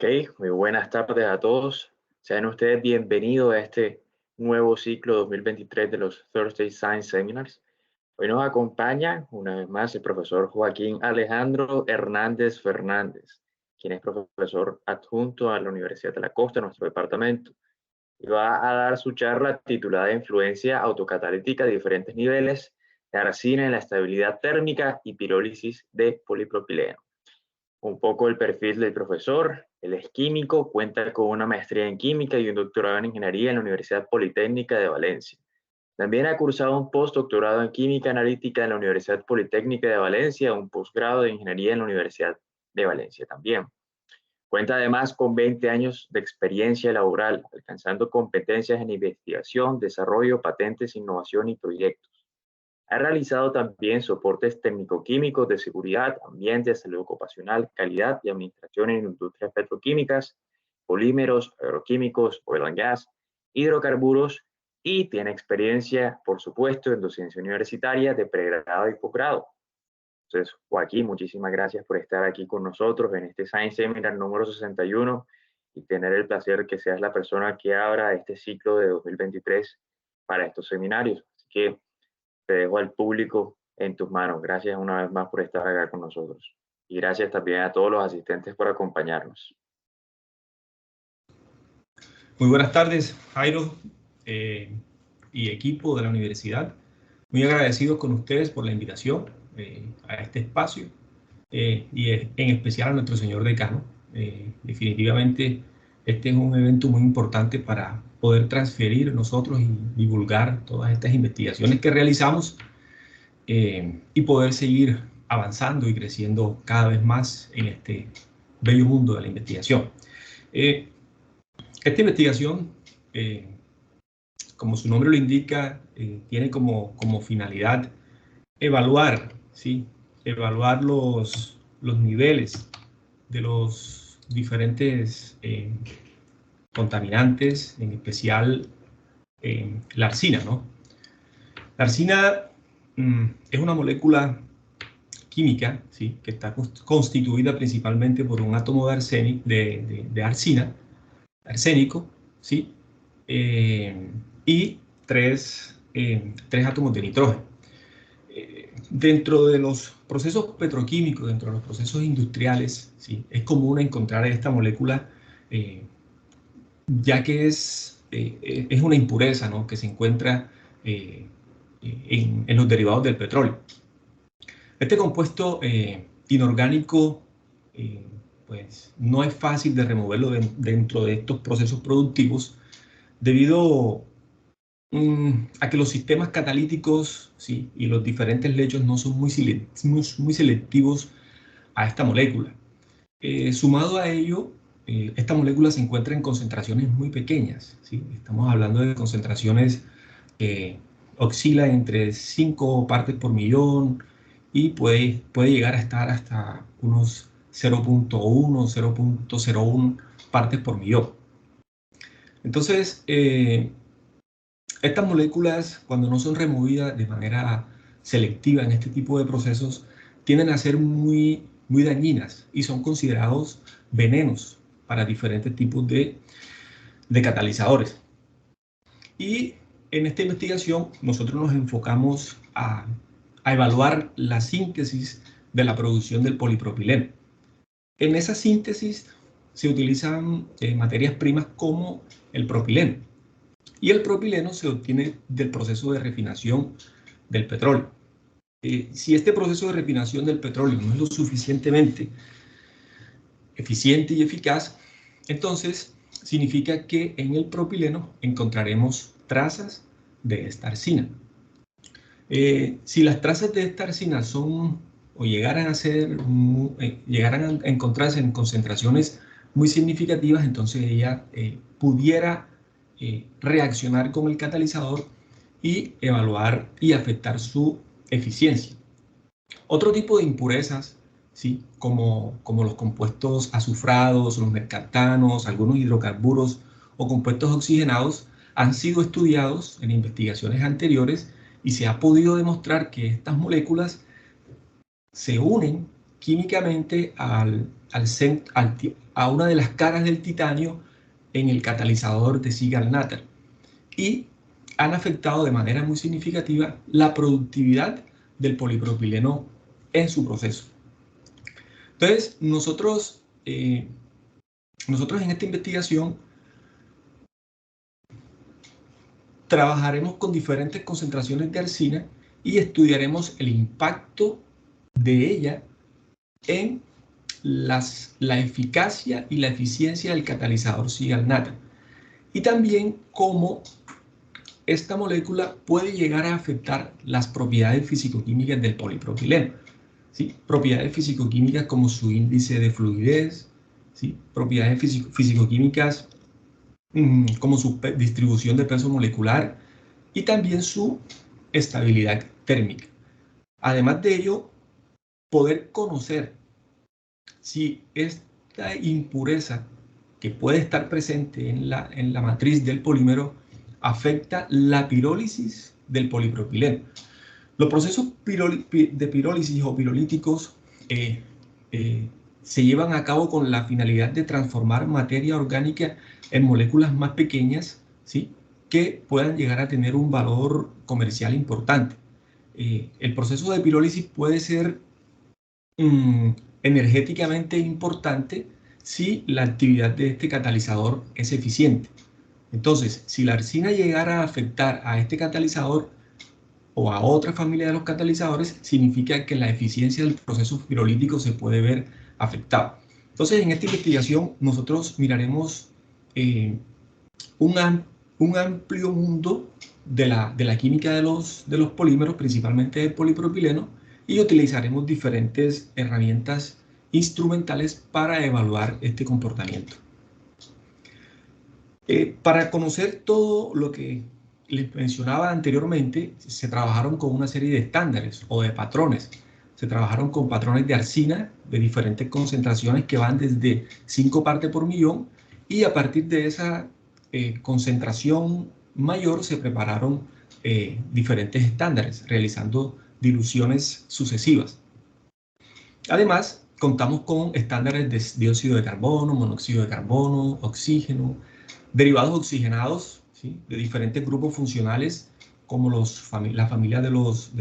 Ok, muy buenas tardes a todos. Sean ustedes bienvenidos a este nuevo ciclo 2023 de los Thursday Science Seminars. Hoy nos acompaña una vez más el profesor Joaquín Alejandro Hernández Fernández, quien es profesor adjunto a la Universidad de la Costa, nuestro departamento, y va a dar su charla titulada Influencia autocatalítica de diferentes niveles de arcina en la estabilidad térmica y pirólisis de polipropileno. Un poco el perfil del profesor. Él es químico, cuenta con una maestría en química y un doctorado en ingeniería en la Universidad Politécnica de Valencia. También ha cursado un postdoctorado en química analítica en la Universidad Politécnica de Valencia, un posgrado de ingeniería en la Universidad de Valencia también. Cuenta además con 20 años de experiencia laboral, alcanzando competencias en investigación, desarrollo, patentes, innovación y proyectos. Ha realizado también soportes técnico-químicos de seguridad, ambiente, salud ocupacional, calidad y administración en industrias petroquímicas, polímeros, agroquímicos, oil and gas, hidrocarburos y tiene experiencia, por supuesto, en docencia universitaria de pregrado y posgrado. Entonces, Joaquín, muchísimas gracias por estar aquí con nosotros en este Science Seminar número 61 y tener el placer que seas la persona que abra este ciclo de 2023 para estos seminarios. Así que te dejo al público en tus manos. Gracias una vez más por estar acá con nosotros. Y gracias también a todos los asistentes por acompañarnos. Muy buenas tardes, Jairo y equipo de la universidad. Muy agradecidos con ustedes por la invitación a este espacio y en especial a nuestro señor decano. Definitivamente este es un evento muy importante para poder transferir nosotros y divulgar todas estas investigaciones que realizamos y poder seguir avanzando y creciendo cada vez más en este bello mundo de la investigación. Esta investigación, como su nombre lo indica, tiene como finalidad evaluar, ¿sí? Evaluar los niveles de los diferentes contaminantes, en especial la arsina, ¿no? La arsina es una molécula química, ¿sí? Que está constituida principalmente por un átomo de arsina, arsénico, ¿sí? Y tres átomos de nitrógeno. Dentro de los procesos petroquímicos, dentro de los procesos industriales, ¿sí? Es común encontrar esta molécula, ya que es una impureza, ¿no? Que se encuentra en los derivados del petróleo. Este compuesto inorgánico pues no es fácil de removerlo dentro de estos procesos productivos debido a que los sistemas catalíticos, ¿sí? Y los diferentes lechos no son muy selectivos a esta molécula. Sumado a ello, esta molécula se encuentra en concentraciones muy pequeñas, ¿sí? Estamos hablando de concentraciones que oscilan entre 5 partes por millón y puede llegar a estar hasta unos 0.1, 0.01 partes por millón. Entonces, estas moléculas, cuando no son removidas de manera selectiva en este tipo de procesos, tienden a ser muy dañinas y son considerados venenos para diferentes tipos de catalizadores. Y en esta investigación nosotros nos enfocamos a evaluar la síntesis de la producción del polipropileno. En esa síntesis se utilizan materias primas como el propileno. Y el propileno se obtiene del proceso de refinación del petróleo. Si este proceso de refinación del petróleo no es lo suficientemente eficiente y eficaz, entonces significa que en el propileno encontraremos trazas de esta arsina. Si las trazas de esta arsina son o llegaran a encontrarse en concentraciones muy significativas, entonces ella pudiera reaccionar con el catalizador y evaluar y afectar su eficiencia. Otro tipo de impurezas, ¿sí? como los compuestos azufrados, los mercaptanos, algunos hidrocarburos o compuestos oxigenados, han sido estudiados en investigaciones anteriores y se ha podido demostrar que estas moléculas se unen químicamente a una de las caras del titanio en el catalizador de Siegel-Natter y han afectado de manera muy significativa la productividad del polipropileno en su proceso. Entonces, nosotros en esta investigación trabajaremos con diferentes concentraciones de arsina y estudiaremos el impacto de ella en la eficacia y la eficiencia del catalizador Siegel-Natter y también cómo esta molécula puede llegar a afectar las propiedades fisicoquímicas del polipropileno, ¿sí? Propiedades fisicoquímicas como su índice de fluidez, ¿sí? Propiedades fisicoquímicas como su distribución de peso molecular y también su estabilidad térmica. Además de ello, poder conocer si esta impureza que puede estar presente en la matriz del polímero afecta la pirólisis del polipropileno. Los procesos de pirólisis o pirolíticos se llevan a cabo con la finalidad de transformar materia orgánica en moléculas más pequeñas, ¿sí? Que puedan llegar a tener un valor comercial importante. El proceso de pirólisis puede ser energéticamente importante si la actividad de este catalizador es eficiente. Entonces, si la arsina llegara a afectar a este catalizador o a otra familia de los catalizadores, significa que la eficiencia del proceso pirolítico se puede ver afectada. Entonces, en esta investigación nosotros miraremos un amplio mundo de la química de los polímeros, principalmente del polipropileno, y utilizaremos diferentes herramientas instrumentales para evaluar este comportamiento. Para conocer todo lo que les mencionaba anteriormente, se trabajaron con una serie de estándares o de patrones. Se trabajaron con patrones de arsina de diferentes concentraciones que van desde 5 partes por millón y a partir de esa concentración mayor se prepararon diferentes estándares realizando diluciones sucesivas. Además, contamos con estándares de dióxido de carbono, monóxido de carbono, oxígeno, derivados oxigenados, ¿sí? De diferentes grupos funcionales como la familia de los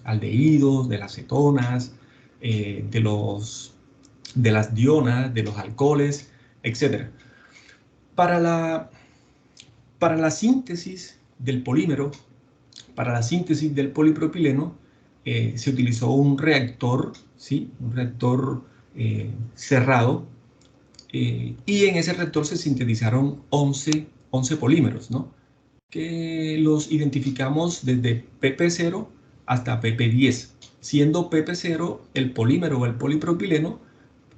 aldehídos, de las cetonas, de las dionas, de los alcoholes, etc. Para la síntesis del polímero, para la síntesis del polipropileno, se utilizó un reactor, ¿sí? Un reactor cerrado, y en ese reactor se sintetizaron 11 polímeros, ¿no? Que los identificamos desde PP0 hasta PP10, siendo PP0 el polímero o el polipropileno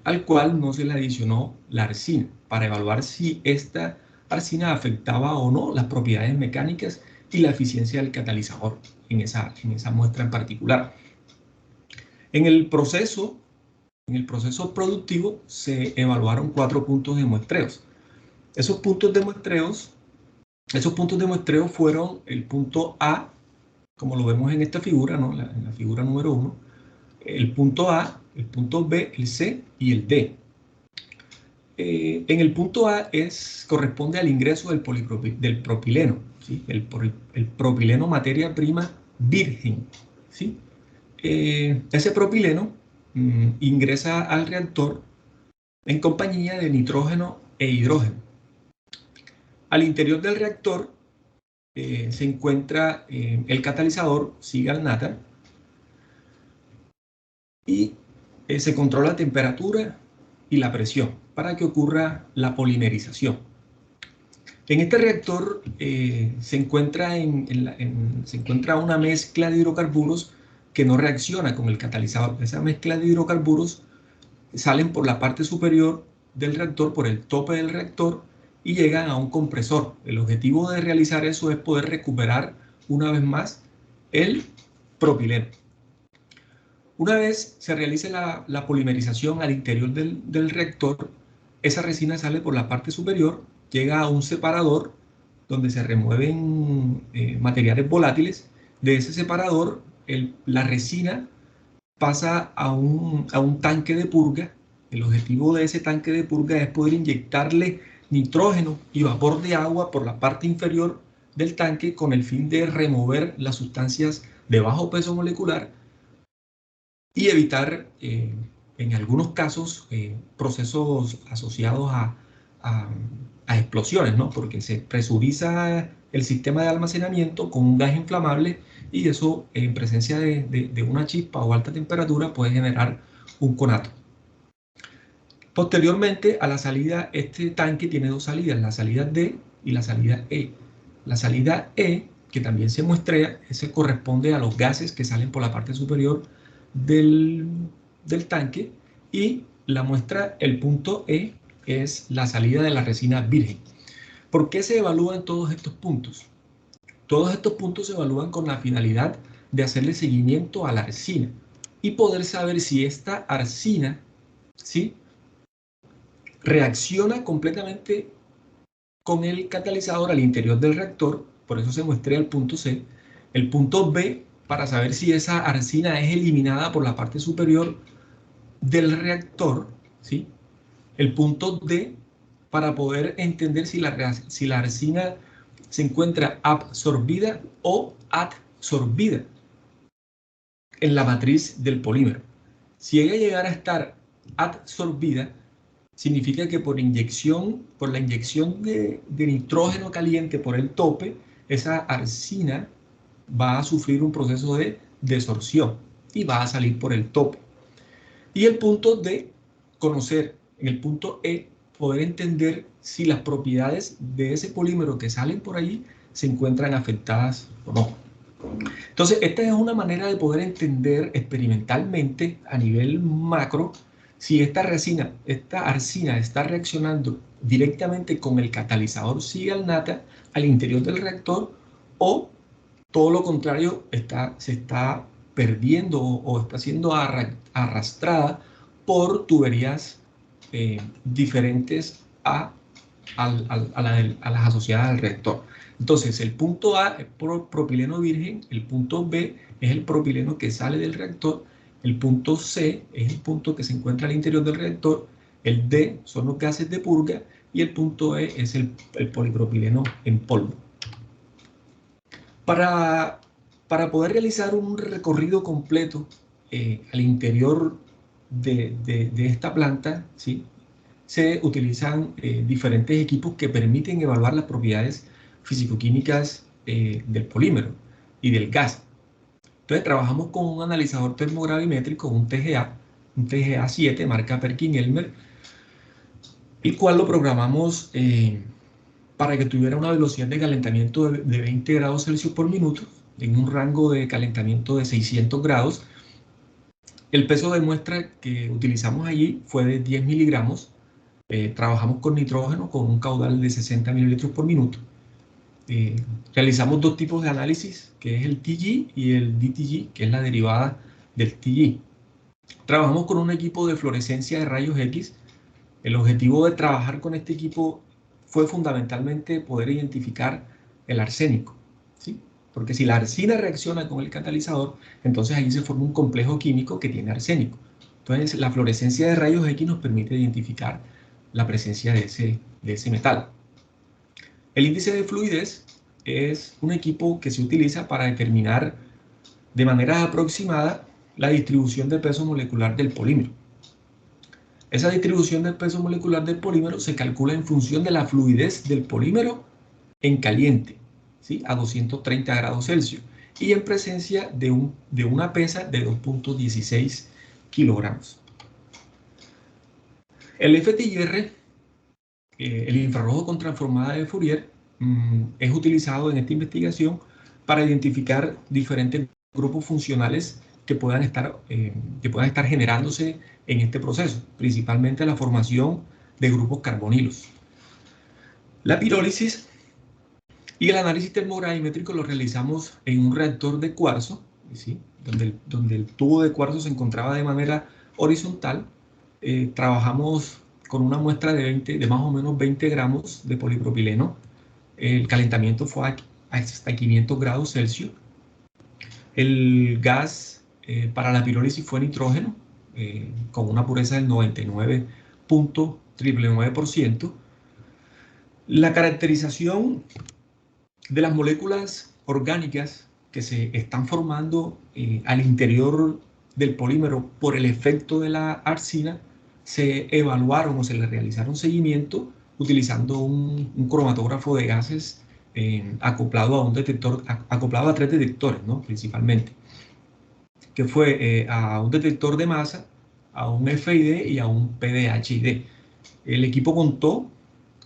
al cual no se le adicionó la arsina, para evaluar si esta arsina afectaba o no las propiedades mecánicas y la eficiencia del catalizador en esa muestra en particular. En el proceso productivo se evaluaron 4 puntos de muestreos. Esos puntos de muestreo fueron el punto A, como lo vemos en esta figura, ¿no? En la figura número 1, el punto A, el punto B, el C y el D. En el punto A corresponde al ingreso del propileno, ¿sí? El propileno materia prima virgen, ¿sí? Ese propileno ingresa al reactor en compañía de nitrógeno e hidrógeno. Al interior del reactor se encuentra el catalizador Siegel-Natter y se controla la temperatura y la presión para que ocurra la polimerización. En este reactor se encuentra una mezcla de hidrocarburos que no reacciona con el catalizador. Esa mezcla de hidrocarburos salen por la parte superior del reactor, por el tope del reactor, y llegan a un compresor. El objetivo de realizar eso es poder recuperar una vez más el propileno. Una vez se realice la polimerización al interior del reactor, esa resina sale por la parte superior, llega a un separador donde se remueven materiales volátiles. De ese separador, la resina pasa a un tanque de purga. El objetivo de ese tanque de purga es poder inyectarle nitrógeno y vapor de agua por la parte inferior del tanque con el fin de remover las sustancias de bajo peso molecular y evitar, en algunos casos, procesos asociados a explosiones, ¿no? Porque se presuriza el sistema de almacenamiento con un gas inflamable y eso, en presencia de una chispa o alta temperatura, puede generar un conato. Posteriormente a la salida, este tanque tiene dos salidas, la salida D y la salida E. La salida E, que también se muestrea, se corresponde a los gases que salen por la parte superior del tanque, y la muestra, el punto E, es la salida de la resina virgen. ¿Por qué se evalúan todos estos puntos? Todos estos puntos se evalúan con la finalidad de hacerle seguimiento a la arsina y poder saber si esta arsina, ¿sí?, reacciona completamente con el catalizador al interior del reactor. Por eso se muestra el punto C. El punto B, para saber si esa arsina es eliminada por la parte superior del reactor, ¿sí? El punto D, para poder entender si la arsina se encuentra absorbida o adsorbida en la matriz del polímero. Si ella llegara a estar adsorbida, significa que por la inyección de nitrógeno caliente por el tope, esa arsina va a sufrir un proceso de desorción y va a salir por el tope. Y el punto D, conocer. En el punto E, poder entender si las propiedades de ese polímero que salen por allí se encuentran afectadas o no. Entonces, esta es una manera de poder entender experimentalmente a nivel macro si esta arsina está reaccionando directamente con el catalizador Sigal-Natta al interior del reactor, o todo lo contrario, se está perdiendo o está siendo arrastrada por tuberías diferentes a las asociadas al reactor. Entonces, el punto A es propileno virgen, el punto B es el propileno que sale del reactor, el punto C es el punto que se encuentra al interior del reactor, el D son los gases de purga y el punto E es el polipropileno en polvo. Para poder realizar un recorrido completo al interior de esta planta, ¿sí?, se utilizan diferentes equipos que permiten evaluar las propiedades físico-químicas del polímero y del gas. Entonces trabajamos con un analizador termogravimétrico, un TGA 7, marca Perkin-Elmer, el cual lo programamos para que tuviera una velocidad de calentamiento de 20 grados Celsius por minuto, en un rango de calentamiento de 600 grados. El peso de muestra que utilizamos allí fue de 10 miligramos. Trabajamos con nitrógeno con un caudal de 60 mililitros por minuto. Realizamos dos tipos de análisis, que es el TG y el DTG, que es la derivada del TG. Trabajamos con un equipo de fluorescencia de rayos X. El objetivo de trabajar con este equipo fue fundamentalmente poder identificar el arsénico, ¿sí? Porque si la arsina reacciona con el catalizador, entonces allí se forma un complejo químico que tiene arsénico. Entonces la fluorescencia de rayos X nos permite identificar la presencia de ese metal. El índice de fluidez es un equipo que se utiliza para determinar de manera aproximada la distribución de peso molecular del polímero. Esa distribución del peso molecular del polímero se calcula en función de la fluidez del polímero en caliente, ¿sí?, a 230 grados Celsius, y en presencia de una pesa de 2.16 kilogramos. El FTIR, el infrarrojo con transformada de Fourier, es utilizado en esta investigación para identificar diferentes grupos funcionales que puedan estar generándose en este proceso, principalmente la formación de grupos carbonilos. La pirólisis y el análisis termogravimétrico lo realizamos en un reactor de cuarzo, ¿sí?, donde el tubo de cuarzo se encontraba de manera horizontal. Trabajamos con una muestra de más o menos 20 gramos de polipropileno. El calentamiento fue hasta 500 grados Celsius. El gas para la pirólisis fue nitrógeno, con una pureza del 99.999%. La caracterización de las moléculas orgánicas que se están formando al interior del polímero por el efecto de la arsina se evaluaron o se le realizaron seguimiento utilizando un cromatógrafo de gases acoplado a un detector, acoplado a 3 detectores, ¿no? Principalmente, que fue a un detector de masa, a un FID y a un PDHID. El equipo contó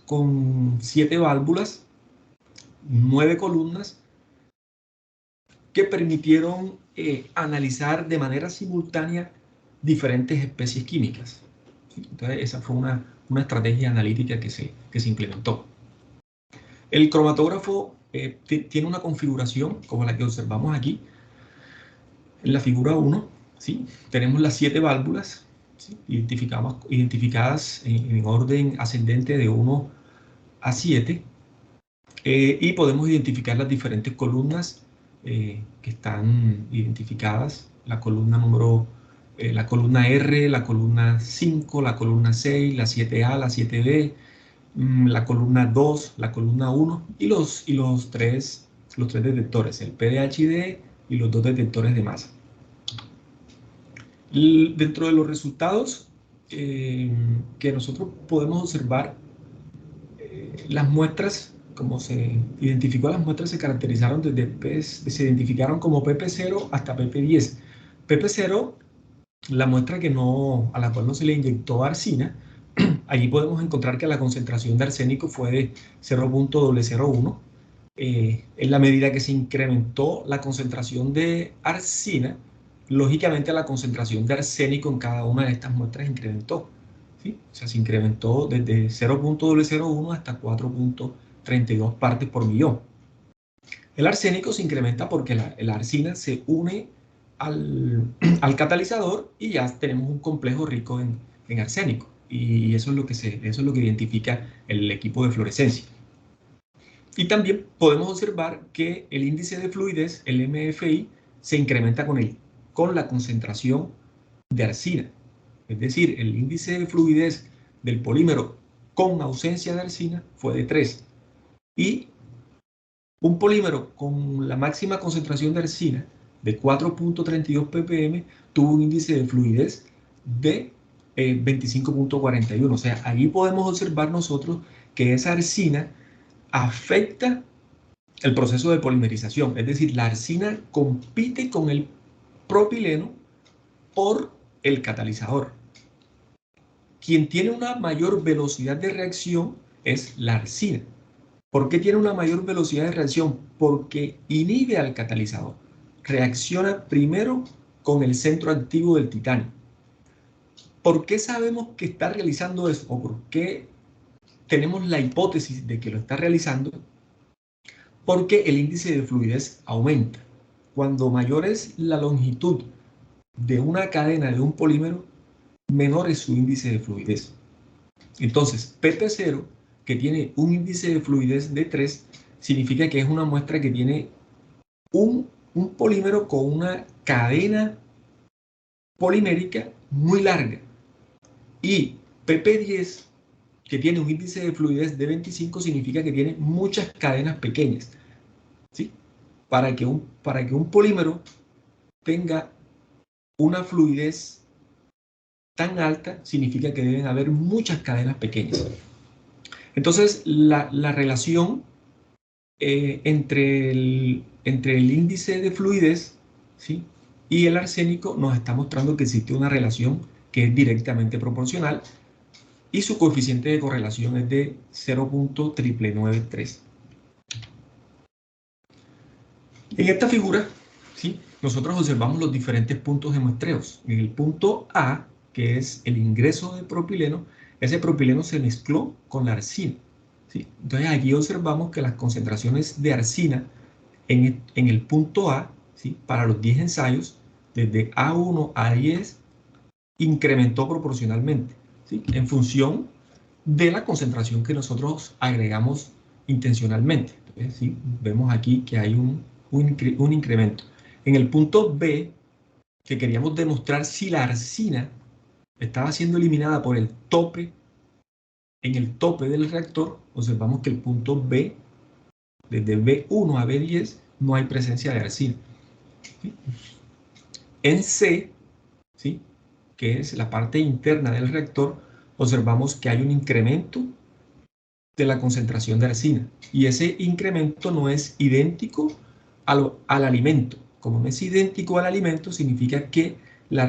con 7 válvulas, 9 columnas, que permitieron analizar de manera simultánea diferentes especies químicas. Entonces, esa fue una estrategia analítica que se implementó. El cromatógrafo tiene una configuración como la que observamos aquí. En la figura 1, ¿sí? Tenemos las 7 válvulas, ¿sí? Identificadas en orden ascendente de 1 a 7. Y podemos identificar las diferentes columnas que están identificadas. La columna la columna R, la columna 5, la columna 6, la 7A, la 7B, la columna 2, la columna 1 y los tres detectores, el PDHID y los 2 detectores de masa. Dentro de los resultados que nosotros podemos observar, las muestras, como se identificó, las muestras se caracterizaron se identificaron como PP0 hasta PP10. PP0, la muestra a la cual no se le inyectó arsina, allí podemos encontrar que la concentración de arsénico fue de 0.001. En la medida que se incrementó la concentración de arsina, lógicamente la concentración de arsénico en cada una de estas muestras incrementó. ¿Sí? O sea, se incrementó desde 0.001 hasta 4.32 partes por millón. El arsénico se incrementa porque la arsina se une al catalizador y ya tenemos un complejo rico en arsénico. Y eso es lo que identifica el equipo de fluorescencia. Y también podemos observar que el índice de fluidez, el MFI, se incrementa con la concentración de arsina. Es decir, el índice de fluidez del polímero con ausencia de arsina fue de 3. Y un polímero con la máxima concentración de arsina de 4.32 ppm tuvo un índice de fluidez de 25.41. O sea, allí podemos observar nosotros que esa arsina afecta el proceso de polimerización. Es decir, la arsina compite con el propileno por el catalizador. Quien tiene una mayor velocidad de reacción es la arsina. ¿Por qué tiene una mayor velocidad de reacción? Porque inhibe al catalizador. Reacciona primero con el centro activo del titanio. ¿Por qué sabemos que está realizando eso? ¿O por qué tenemos la hipótesis de que lo está realizando? Porque el índice de fluidez aumenta. Cuando mayor es la longitud de una cadena de un polímero, menor es su índice de fluidez. Entonces, PP0, que tiene un índice de fluidez de 3, significa que es una muestra que tiene un polímero con una cadena polimérica muy larga. Y PP10, que tiene un índice de fluidez de 25, significa que tiene muchas cadenas pequeñas. ¿Sí? Para que un polímero tenga una fluidez tan alta, significa que deben haber muchas cadenas pequeñas. Entonces, la relación entre el índice de fluidez, ¿sí?, y el arsénico nos está mostrando que existe una relación que es directamente proporcional y su coeficiente de correlación es de 0.993. En esta figura, ¿sí?, nosotros observamos los diferentes puntos de muestreos. En el punto A, que es el ingreso de propileno, ese propileno se mezcló con la arsina. ¿Sí? Entonces aquí observamos que las concentraciones de arsina en el punto A, ¿sí?, para los 10 ensayos, desde A1 a 10, incrementó proporcionalmente, ¿sí?, en función de la concentración que nosotros agregamos intencionalmente. Entonces, ¿sí?, vemos aquí que hay un incremento. En el punto B, que queríamos demostrar si la arsina estaba siendo eliminada por el tope, en el tope del reactor, observamos que el punto B, desde B1 a B10, no hay presencia de arsina. ¿Sí? En C, ¿sí?, que es la parte interna del reactor, observamos que hay un incremento de la concentración de arsina. Y ese incremento no es idéntico al alimento. Como no es idéntico al alimento, significa que la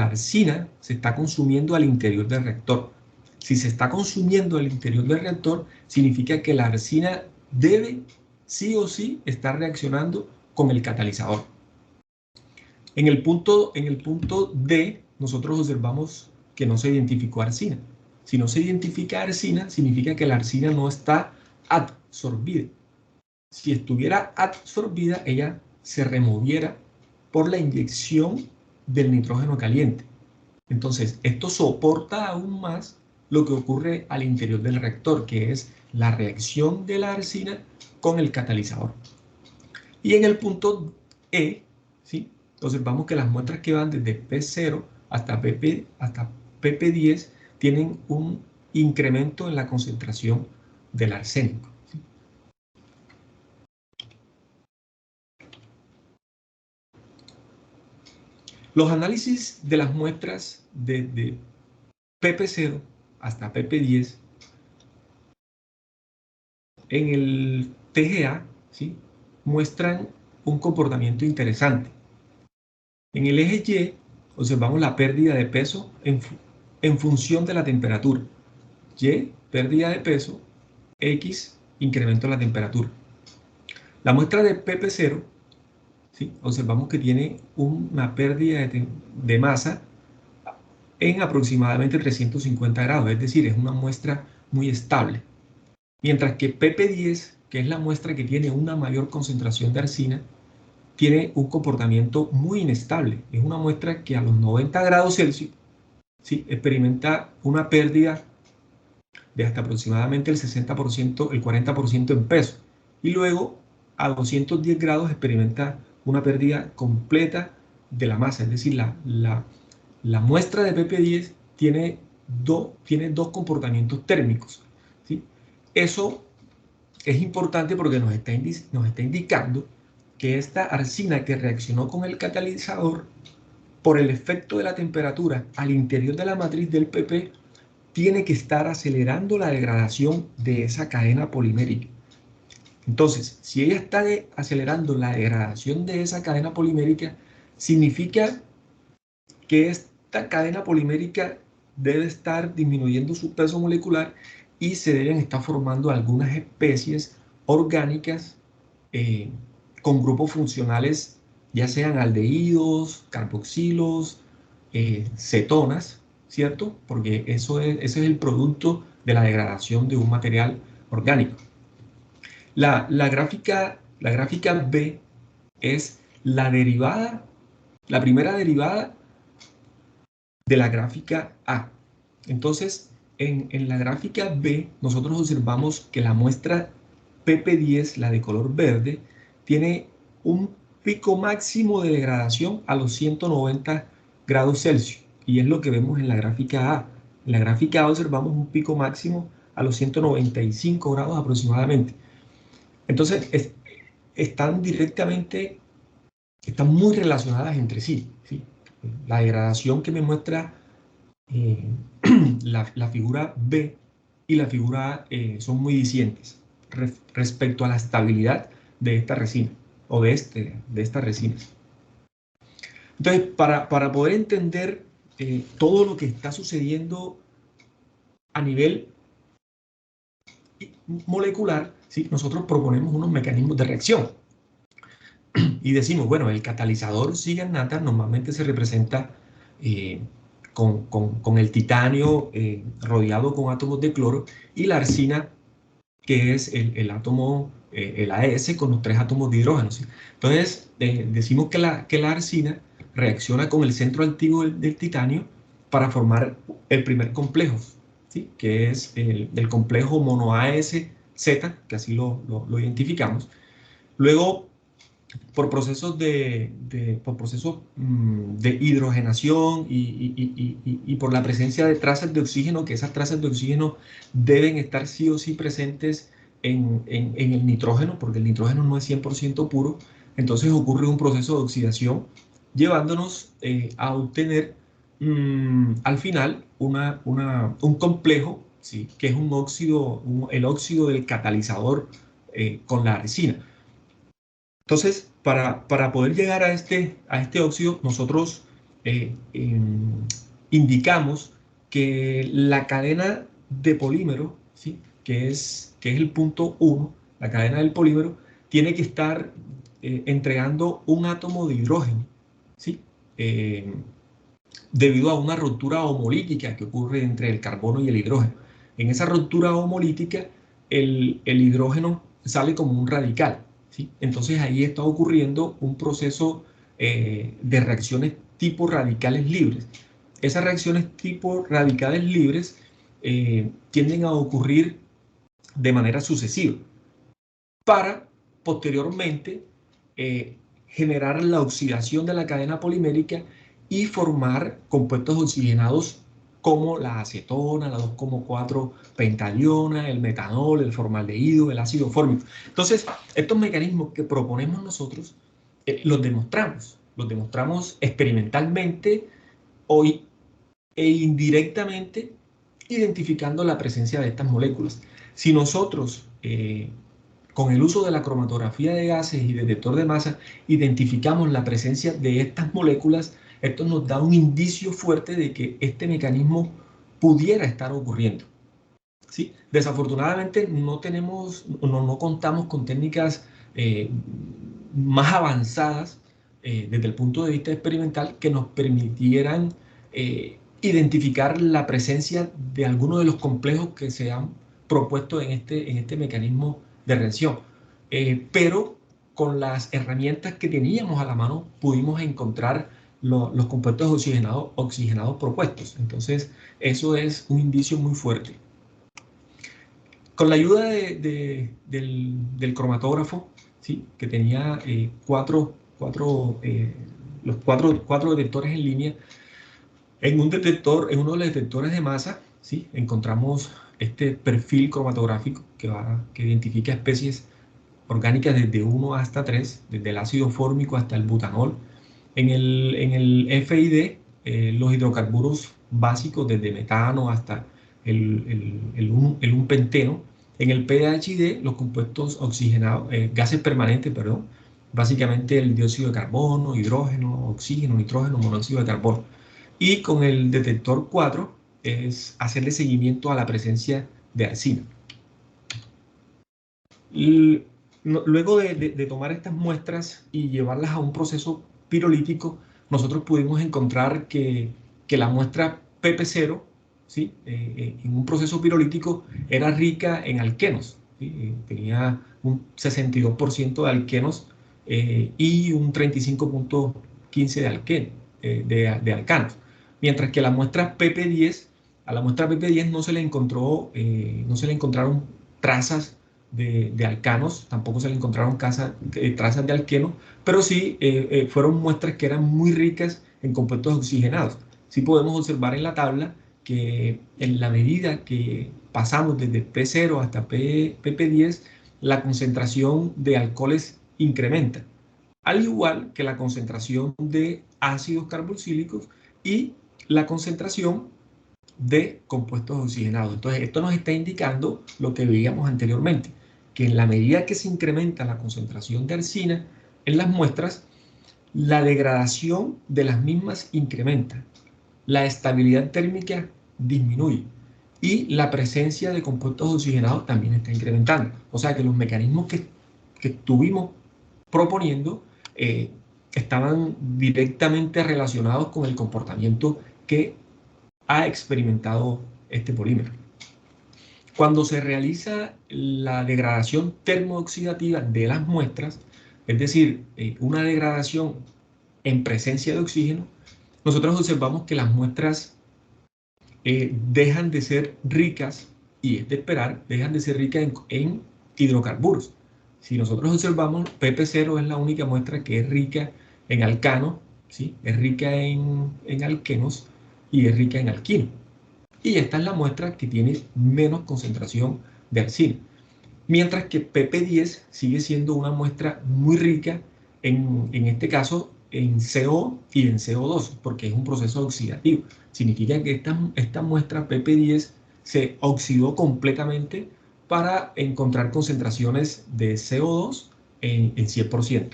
arsina se está consumiendo al interior del reactor. Si se está consumiendo al interior del reactor, significa que la arsina debe sí o sí estar reaccionando con el catalizador. En el punto D, nosotros observamos que no se identificó arsina. Si no se identifica arsina, significa que la arsina no está adsorbida. Si estuviera adsorbida, ella se removiera por la inyección del nitrógeno caliente. Entonces, esto soporta aún más lo que ocurre al interior del reactor, que es la reacción de la arsina con el catalizador. Y en el punto E, ¿sí?, observamos que las muestras que van desde P0 hasta PP10 tienen un incremento en la concentración del arsénico. ¿Sí? Los análisis de las muestras desde PP0 hasta PP10 en el TGA, ¿sí?, muestran un comportamiento interesante. En el eje Y observamos la pérdida de peso en función de la temperatura. Y, pérdida de peso, X, incremento de la temperatura. La muestra de PP0, ¿sí?, observamos que tiene una pérdida de masa en aproximadamente 350 grados, es decir, es una muestra muy estable. Mientras que PP10, que es la muestra que tiene una mayor concentración de arsina, tiene un comportamiento muy inestable. Es una muestra que a los 90 grados Celsius, ¿sí?, experimenta una pérdida de hasta aproximadamente el 60%, el 40% en peso. Y luego a 210 grados experimenta una pérdida completa de la masa. Es decir, la muestra de PP10 tiene dos comportamientos térmicos, ¿sí? Eso es importante porque nos está indicando que esta arsina que reaccionó con el catalizador, por el efecto de la temperatura al interior de la matriz del PP, tiene que estar acelerando la degradación de esa cadena polimérica. Entonces, si ella está acelerando la degradación de esa cadena polimérica, significa que esta cadena polimérica debe estar disminuyendo su peso molecular y se deben estar formando algunas especies orgánicas con grupos funcionales, ya sean aldehídos, carboxilos, cetonas, ¿cierto? Porque ese es el producto de la degradación de un material orgánico. La gráfica B es la derivada, la primera derivada de la gráfica A. Entonces, en la gráfica B, nosotros observamos que la muestra PP10, la de color verde, tiene un pico máximo de degradación a los 190 grados Celsius. Y es lo que vemos en la gráfica A. En la gráfica A observamos un pico máximo a los 195 grados aproximadamente. Entonces, están muy relacionadas entre sí, ¿sí? La degradación que me muestra la figura B y la figura A son muy distintas respecto a la estabilidad de esta resina o de estas resinas. Entonces, para poder entender todo lo que está sucediendo a nivel molecular, ¿sí?, nosotros proponemos unos mecanismos de reacción. Y decimos, bueno, el catalizador Ziegler Natta normalmente se representa con el titanio rodeado con átomos de cloro y la arsina, que es el átomo, el AS con los 3 átomos de hidrógeno, ¿sí? Entonces, decimos que la arsina reacciona con el centro activo del titanio para formar el primer complejo, ¿sí?, que es el complejo mono AS-Z, que así lo identificamos. Luego por procesos de hidrogenación y por la presencia de trazas de oxígeno, que esas trazas de oxígeno deben estar sí o sí presentes en el nitrógeno, porque el nitrógeno no es 100% puro. Entonces ocurre un proceso de oxidación, llevándonos a obtener al final un complejo, ¿sí? Que es un óxido, el óxido del catalizador con la resina. Entonces, para poder llegar a este óxido, nosotros indicamos que la cadena de polímero, ¿sí? que es el punto 1, la cadena del polímero, tiene que estar entregando un átomo de hidrógeno, ¿sí? Eh, debido a una ruptura homolítica que ocurre entre el carbono y el hidrógeno. En esa ruptura homolítica, el hidrógeno sale como un radical, ¿sí? Entonces ahí está ocurriendo un proceso de reacciones tipo radicales libres. Esas reacciones tipo radicales libres tienden a ocurrir de manera sucesiva para posteriormente generar la oxidación de la cadena polimérica y formar compuestos oxigenados como la acetona, la 2,4-pentadiona, el metanol, el formaldehído, el ácido fórmico. Entonces, estos mecanismos que proponemos nosotros los demostramos experimentalmente hoy e indirectamente identificando la presencia de estas moléculas. Si nosotros con el uso de la cromatografía de gases y detector de masa, identificamos la presencia de estas moléculas, esto nos da un indicio fuerte de que este mecanismo pudiera estar ocurriendo, ¿sí? Desafortunadamente no contamos con técnicas más avanzadas desde el punto de vista experimental que nos permitieran identificar la presencia de algunos de los complejos que se han propuesto en este mecanismo de reacción. Pero con las herramientas que teníamos a la mano pudimos encontrar los compuestos oxigenados propuestos. Entonces, eso es un indicio muy fuerte. Con la ayuda del cromatógrafo, ¿sí? Que tenía los cuatro detectores en línea, en uno de los detectores de masa, ¿sí? Encontramos este perfil cromatográfico que identifica especies orgánicas desde 1 hasta 3, desde el ácido fórmico hasta el butanol. En el FID, los hidrocarburos básicos, desde metano hasta el 1-penteno. En el PDHD, los compuestos oxigenados, gases permanentes, perdón, básicamente el dióxido de carbono, hidrógeno, oxígeno, nitrógeno, monóxido de carbono. Y con el detector 4 es hacerle seguimiento a la presencia de arsina. Luego de tomar estas muestras y llevarlas a un proceso pirolítico, nosotros pudimos encontrar que la muestra PP0, ¿sí? En un proceso pirolítico era rica en alquenos, ¿sí? Tenía un 62% de alquenos y un 35,15% de alcanos. Mientras que la muestra PP10, a la muestra PP10 no se le encontraron trazas de alcanos, tampoco se le encontraron trazas de alqueno, pero sí fueron muestras que eran muy ricas en compuestos oxigenados. Sí podemos observar en la tabla que en la medida que pasamos desde P0 hasta PP10, la concentración de alcoholes incrementa, al igual que la concentración de ácidos carboxílicos y la concentración de compuestos oxigenados. Entonces, esto nos está indicando lo que veíamos anteriormente, que en la medida que se incrementa la concentración de arsina en las muestras, la degradación de las mismas incrementa, la estabilidad térmica disminuye y la presencia de compuestos oxigenados también está incrementando. O sea que los mecanismos que estuvimos proponiendo estaban directamente relacionados con el comportamiento que ha experimentado este polímero. Cuando se realiza la degradación termooxidativa de las muestras, es decir, una degradación en presencia de oxígeno, nosotros observamos que las muestras dejan de ser ricas, y es de esperar, dejan de ser ricas en hidrocarburos. Si nosotros observamos, PP0 es la única muestra que es rica en alcano, ¿sí? Es rica en alquenos y es rica en alquino. Y esta es la muestra que tiene menos concentración de alcina. Mientras que PP10 sigue siendo una muestra muy rica en este caso en CO y en CO2, porque es un proceso oxidativo. Significa que esta muestra PP10 se oxidó completamente para encontrar concentraciones de CO2 en 100%.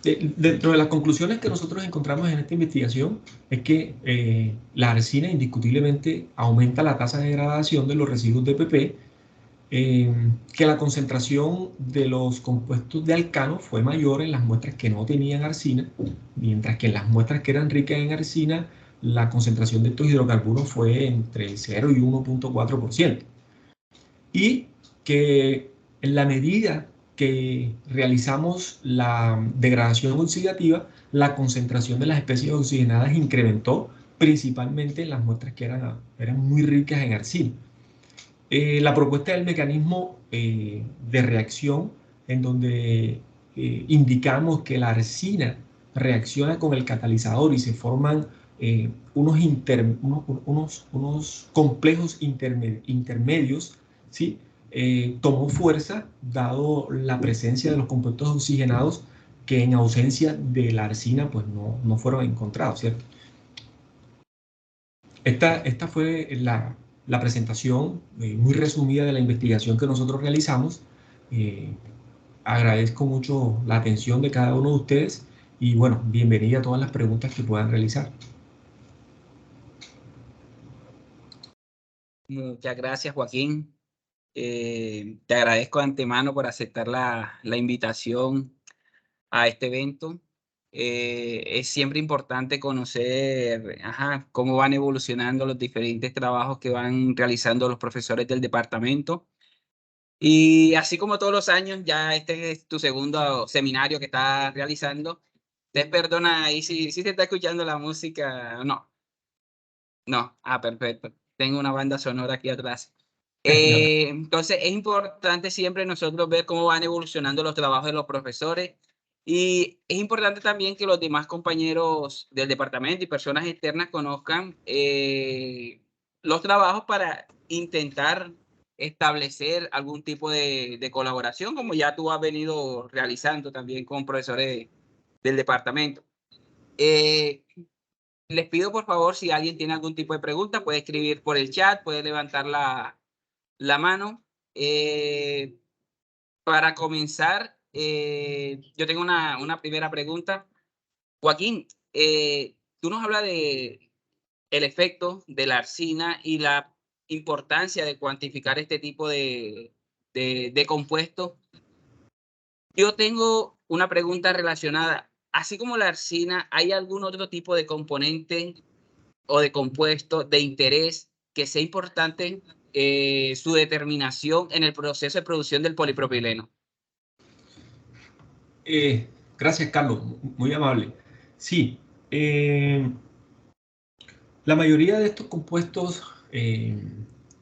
Dentro de las conclusiones que nosotros encontramos en esta investigación es que la arsina indiscutiblemente aumenta la tasa de degradación de los residuos de PP, que la concentración de los compuestos de alcano fue mayor en las muestras que no tenían arsina, mientras que en las muestras que eran ricas en arsina, la concentración de estos hidrocarburos fue entre 0 y 1.4%. Y que en la medida que realizamos la degradación oxidativa, la concentración de las especies oxigenadas incrementó, principalmente en las muestras que eran muy ricas en arsina. La propuesta del mecanismo de reacción, en donde indicamos que la arsina reacciona con el catalizador y se forman unos complejos intermedios, ¿sí? Tomó fuerza dado la presencia de los compuestos oxigenados que en ausencia de la arsina pues no fueron encontrados, ¿cierto? Esta fue la presentación muy resumida de la investigación que nosotros realizamos. Agradezco mucho la atención de cada uno de ustedes y bueno, bienvenida a todas las preguntas que puedan realizar. Muchas gracias, Joaquín. Te agradezco de antemano por aceptar la invitación a este evento. Es siempre importante conocer cómo van evolucionando los diferentes trabajos que van realizando los profesores del departamento. Y así como todos los años, ya este es tu segundo seminario que estás realizando. Te perdona ahí si te está escuchando la música o no. No, perfecto. Tengo una banda sonora aquí atrás. Entonces, es importante siempre nosotros ver cómo van evolucionando los trabajos de los profesores y es importante también que los demás compañeros del departamento y personas externas conozcan los trabajos para intentar establecer algún tipo de colaboración, como ya tú has venido realizando también con profesores del departamento. Les pido, por favor, si alguien tiene algún tipo de pregunta, puede escribir por el chat, puede levantar la mano. Para comenzar, yo tengo una primera pregunta. Joaquín, tú nos hablas de el efecto de la arsina y la importancia de cuantificar este tipo de compuestos. Yo tengo una pregunta relacionada. Así como la arsina, ¿hay algún otro tipo de componente o de compuesto de interés que sea importante su determinación en el proceso de producción del polipropileno? Gracias, Carlos, muy amable. Sí, la mayoría de estos compuestos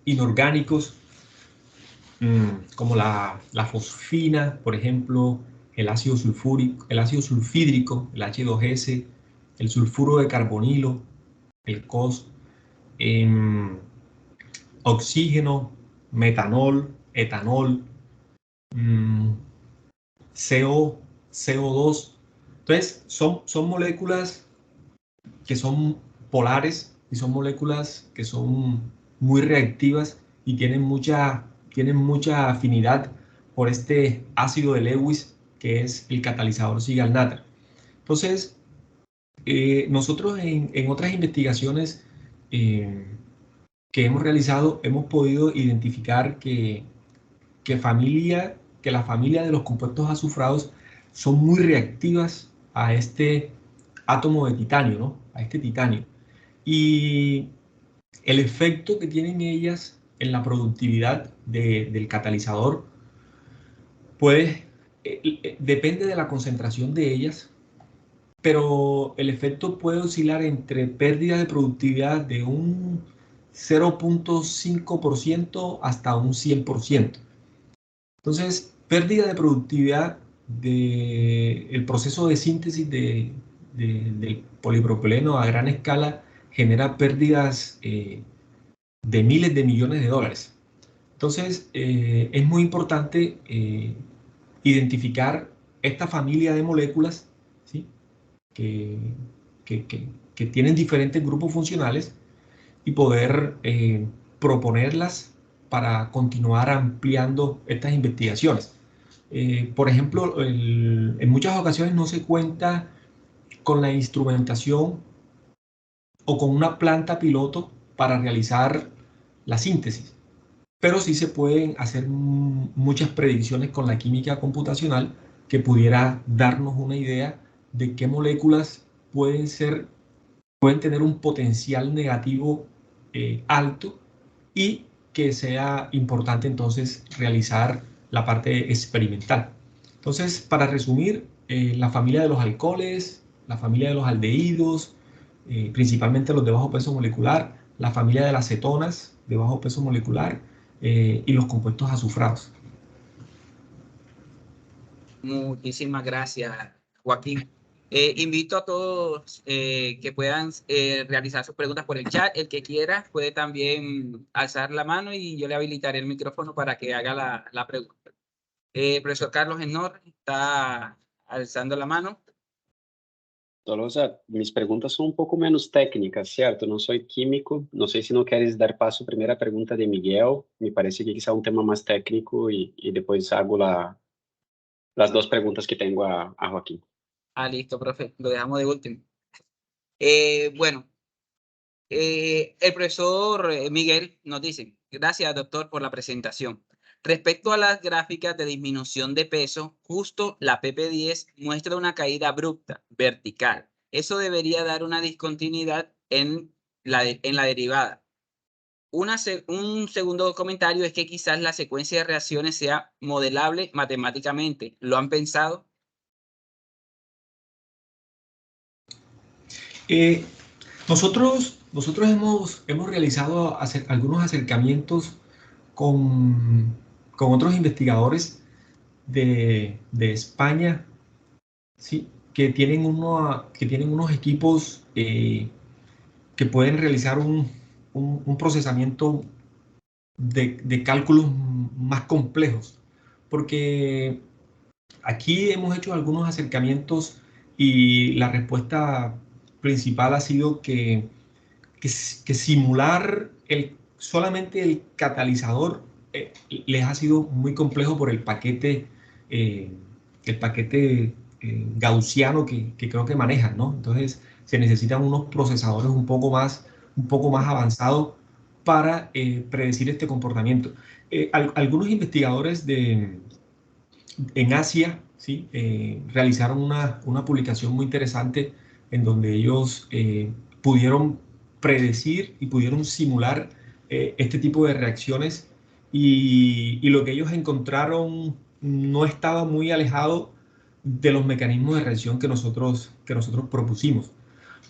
inorgánicos, como la fosfina, por ejemplo, el ácido sulfúrico, el ácido sulfídrico, el H2S, el sulfuro de carbonilo, el COS, oxígeno, metanol, etanol, CO2. Entonces, son moléculas que son polares y son moléculas que son muy reactivas y tienen mucha afinidad por este ácido de Lewis, que es el catalizador Ziegler-Natta. Entonces, nosotros en otras investigaciones que hemos realizado, hemos podido identificar que la familia de los compuestos azufrados son muy reactivas a este átomo de titanio, ¿no? A este titanio. Y el efecto que tienen ellas en la productividad del catalizador, pues depende de la concentración de ellas, pero el efecto puede oscilar entre pérdida de productividad de un 0.5% hasta un 100%. Entonces, pérdida de productividad del proceso de síntesis del polipropileno a gran escala genera pérdidas de miles de millones de dólares. Entonces, es muy importante identificar esta familia de moléculas, ¿sí? que, que tienen diferentes grupos funcionales y poder proponerlas para continuar ampliando estas investigaciones. Por ejemplo, en muchas ocasiones no se cuenta con la instrumentación o con una planta piloto para realizar la síntesis, pero sí se pueden hacer muchas predicciones con la química computacional que pudiera darnos una idea de qué moléculas pueden tener un potencial negativo alto y que sea importante entonces realizar la parte experimental. Entonces, para resumir, la familia de los alcoholes, la familia de los aldehídos, principalmente los de bajo peso molecular, la familia de las cetonas de bajo peso molecular y los compuestos azufrados. Muchísimas gracias, Joaquín. Invito a todos que puedan realizar sus preguntas por el chat. El que quiera puede también alzar la mano y yo le habilitaré el micrófono para que haga la pregunta. Profesor Carlos Enor está alzando la mano. Tolosa, mis preguntas son un poco menos técnicas, ¿cierto? No soy químico. No sé si no quieres dar paso a primera pregunta de Miguel. Me parece que quizá un tema más técnico y después hago las dos preguntas que tengo a Joaquín. Listo, profe. Lo dejamos de último. Bueno, el profesor Miguel nos dice, gracias, doctor, por la presentación. Respecto a las gráficas de disminución de peso, justo la PP10 muestra una caída abrupta, vertical. Eso debería dar una discontinuidad en la derivada. Un segundo comentario es que quizás la secuencia de reacciones sea modelable matemáticamente. ¿Lo han pensado? Nosotros hemos realizado algunos acercamientos con otros investigadores de España, ¿sí? que tienen unos equipos que pueden realizar un procesamiento de cálculos más complejos, porque aquí hemos hecho algunos acercamientos y la respuesta principal ha sido que simular solamente el catalizador les ha sido muy complejo por el paquete gaussiano que creo que manejan, ¿no? Entonces se necesitan unos procesadores un poco más avanzados para predecir este comportamiento. Algunos investigadores en Asia, ¿sí? Realizaron una publicación muy interesante en donde ellos pudieron predecir y pudieron simular este tipo de reacciones y lo que ellos encontraron no estaba muy alejado de los mecanismos de reacción que nosotros propusimos.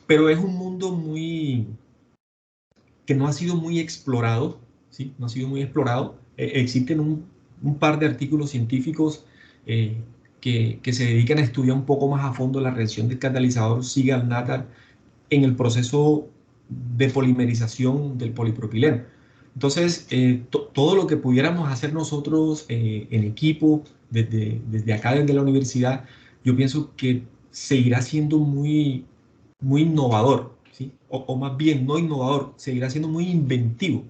Pero es un mundo que no ha sido muy explorado, ¿sí? No ha sido muy explorado. Existen un par de artículos científicos que se dedican a estudiar un poco más a fondo la reacción del catalizador Sigal-Natta en el proceso de polimerización del polipropileno. Entonces, todo lo que pudiéramos hacer nosotros en equipo, desde acá, desde la universidad, yo pienso que seguirá siendo muy innovador, ¿sí? O más bien, no innovador, seguirá siendo muy inventivo,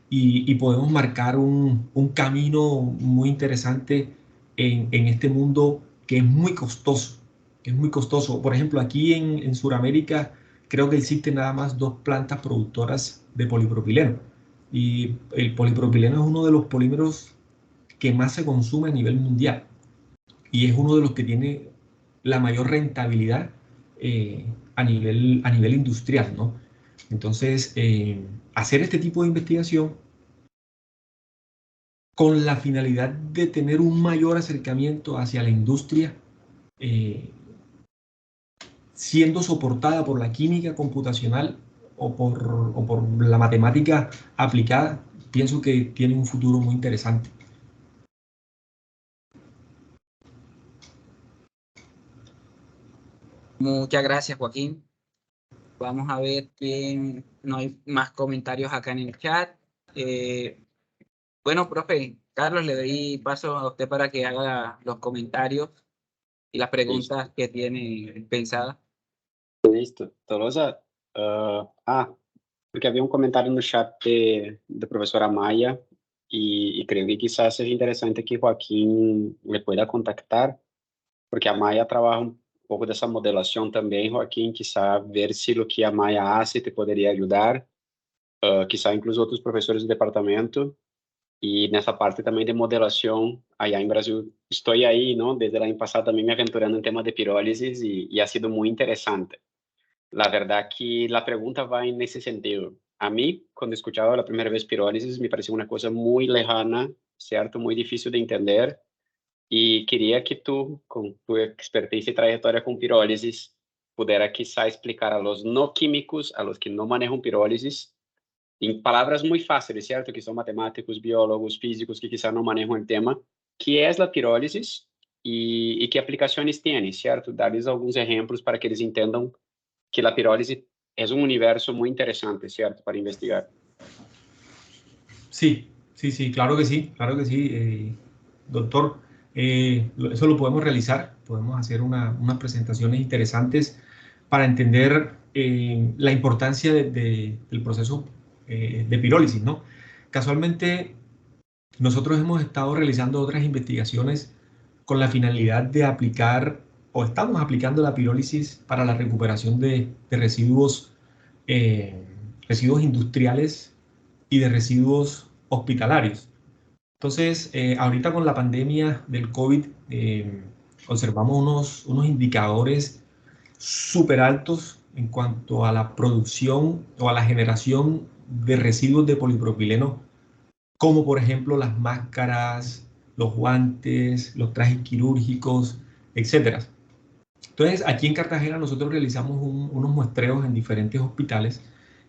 y podemos marcar un camino muy interesante en este mundo que es muy costoso, Por ejemplo, aquí en Sudamérica creo que existen nada más 2 plantas productoras de polipropileno. Y el polipropileno es uno de los polímeros que más se consume a nivel mundial. Y es uno de los que tiene la mayor rentabilidad a nivel industrial, ¿no? Entonces, hacer este tipo de investigación con la finalidad de tener un mayor acercamiento hacia la industria, siendo soportada por la química computacional o por la matemática aplicada, pienso que tiene un futuro muy interesante. Muchas gracias, Joaquín. Vamos a ver que no hay más comentarios acá en el chat. Bueno, profe, Carlos, le doy paso a usted para que haga los comentarios y las preguntas que tiene pensadas. Listo. Tolosa, porque había un comentario no chat de profesora Maya y creo que quizás seja interesante que Joaquín le pueda contactar, porque a Maya trabaja un poco de esa modelación también, Joaquín, quizá ver si lo que a Maya hace te podría ayudar, quizá incluso otros profesores del departamento. Y nessa parte também de modelação, allá em Brasil, estou aí, não? Desde o ano passado também me aventurando em tema de pirólisis e ha sido muito interessante. La verdad que la pregunta va en ese sentido. A mí, cuando escuchaba la primera vez pirólisis, me pareció una cosa muy lejana, ¿cierto? Muy difícil de entender. Y quería que tú, con tu expertise y trayectoria con pirólisis, pudiera quizá explicar a los no químicos, a los que no manejan pirólisis, em palavras muito fáceis, certo? Que são matemáticos, biólogos, físicos, que quizá não manejam o tema, que é a pirólise e que aplicações tem, certo? Dar-lhes alguns exemplos para que eles entendam que a pirólise é um universo muito interessante, certo? Para investigar. Sí, sí, sí, claro que sí, doctor. Eso lo podemos realizar, podemos hacer unas presentaciones interesantes para entender la importancia del proceso de pirólisis, ¿no? Casualmente, nosotros hemos estado realizando otras investigaciones con la finalidad de aplicar, o estamos aplicando la pirólisis para la recuperación de residuos, residuos industriales y de residuos hospitalarios. Entonces, ahorita con la pandemia del COVID, observamos unos indicadores súper altos en cuanto a la producción o a la generación de residuos de polipropileno, como por ejemplo las máscaras, los guantes, los trajes quirúrgicos, etc. Entonces, aquí en Cartagena nosotros realizamos unos muestreos en diferentes hospitales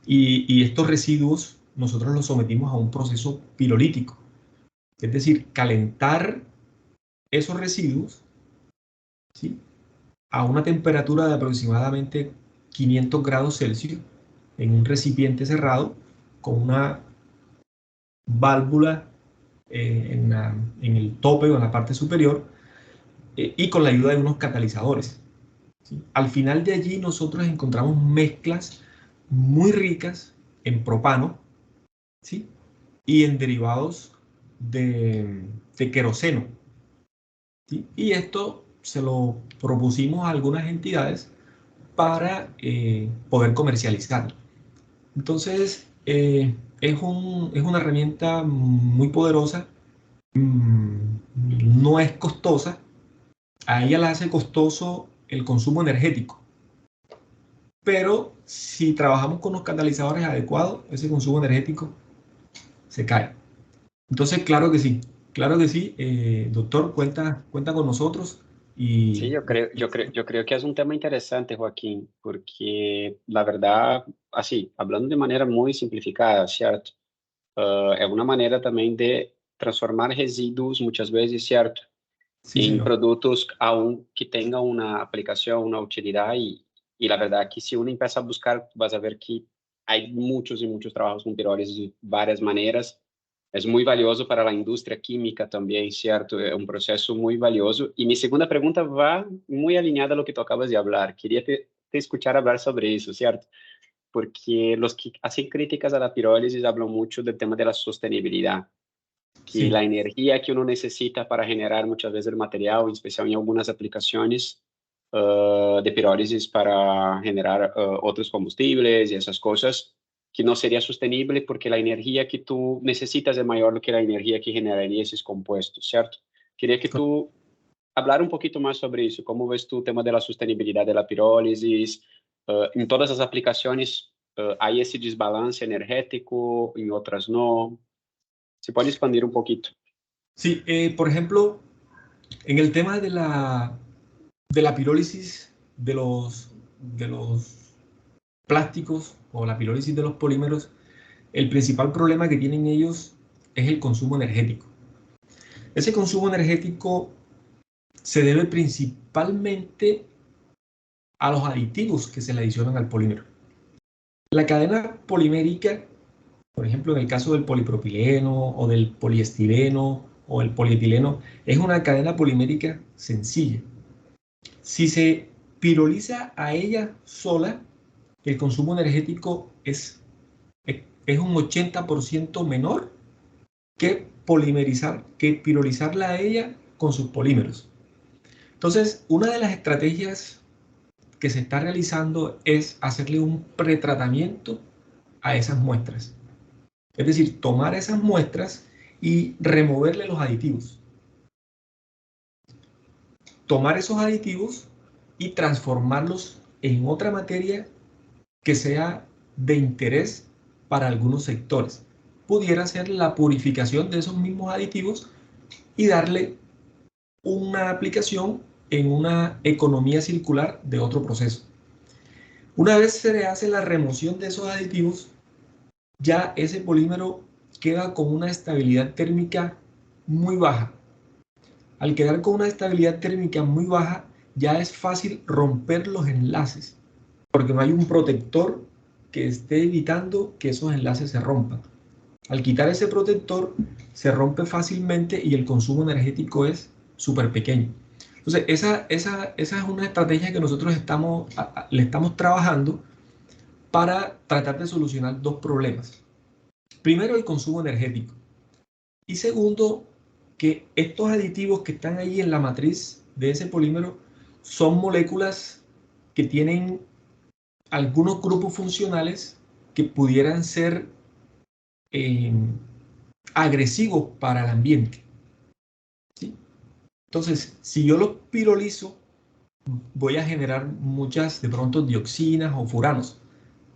y estos residuos nosotros los sometimos a un proceso pirolítico. Es decir, calentar esos residuos, ¿sí?, a una temperatura de aproximadamente 500 grados Celsius en un recipiente cerrado con una válvula en el tope o en la parte superior y con la ayuda de unos catalizadores, ¿sí? Al final de allí nosotros encontramos mezclas muy ricas en propano, ¿sí?, y en derivados de queroseno, ¿sí? Y esto se lo propusimos a algunas entidades para poder comercializarlo. Entonces, es una herramienta muy poderosa, no es costosa, a ella la hace costoso el consumo energético, pero si trabajamos con los catalizadores adecuados, ese consumo energético se cae. Entonces, claro que sí, doctor, cuenta con nosotros. Y... Sí, yo creo que es un tema interesante, Joaquín, porque la verdad, así, hablando de manera muy simplificada, ¿cierto? Es una manera también de transformar residuos muchas veces, ¿cierto? Sí, En señor. productos aún que tengan una aplicación, una utilidad y la verdad que si uno empieza a buscar, vas a ver que hay muchos y muchos trabajos con pirólisis de varias maneras. Es muy valioso para la industria química también, ¿cierto? Es un proceso muy valioso. Y mi segunda pregunta va muy alineada a lo que tú acabas de hablar. Quería te escuchar hablar sobre eso, ¿cierto? Porque los que hacen críticas a la pirólisis hablan mucho del tema de la sostenibilidad, que Sí. la energía que uno necesita para generar muchas veces el material, en especial en algunas aplicaciones de pirólisis para generar otros combustibles y esas cosas, que no sería sostenible porque la energía que tú necesitas es mayor que la energía que generaría esos compuestos, ¿cierto? Quería que tú hablar un poquito más sobre eso. ¿Cómo ves tú el tema de la sostenibilidad de la pirólisis? En todas las aplicaciones hay ese desbalance energético, en otras no. ¿Se puede expandir un poquito? Sí, por ejemplo, en el tema de la pirólisis de los plásticos o la pirólisis de los polímeros, el principal problema que tienen ellos es el consumo energético. Ese consumo energético se debe principalmente a los aditivos que se le adicionan al polímero. La cadena polimérica, por ejemplo, en el caso del polipropileno o del poliestireno o el polietileno, es una cadena polimérica sencilla. Si se piroliza a ella sola, el consumo energético es un 80% menor que pirolizarla a ella con sus polímeros. Entonces, una de las estrategias que se está realizando es hacerle un pretratamiento a esas muestras. Es decir, tomar esas muestras y removerle los aditivos. Tomar esos aditivos y transformarlos en otra materia que sea de interés para algunos sectores. Pudiera ser la purificación de esos mismos aditivos y darle una aplicación en una economía circular de otro proceso. Una vez se le hace la remoción de esos aditivos, ya ese polímero queda con una estabilidad térmica muy baja. Al quedar con una estabilidad térmica muy baja, ya es fácil romper los enlaces, porque no hay un protector que esté evitando que esos enlaces se rompan. Al quitar ese protector, se rompe fácilmente y el consumo energético es súper pequeño. Entonces, esa es una estrategia que nosotros le estamos trabajando para tratar de solucionar dos problemas. Primero, el consumo energético. Y segundo, que estos aditivos que están ahí en la matriz de ese polímero son moléculas que tienen algunos grupos funcionales que pudieran ser agresivos para el ambiente. ¿Sí? Entonces, si yo los pirolizo, voy a generar muchas, de pronto, dioxinas o furanos,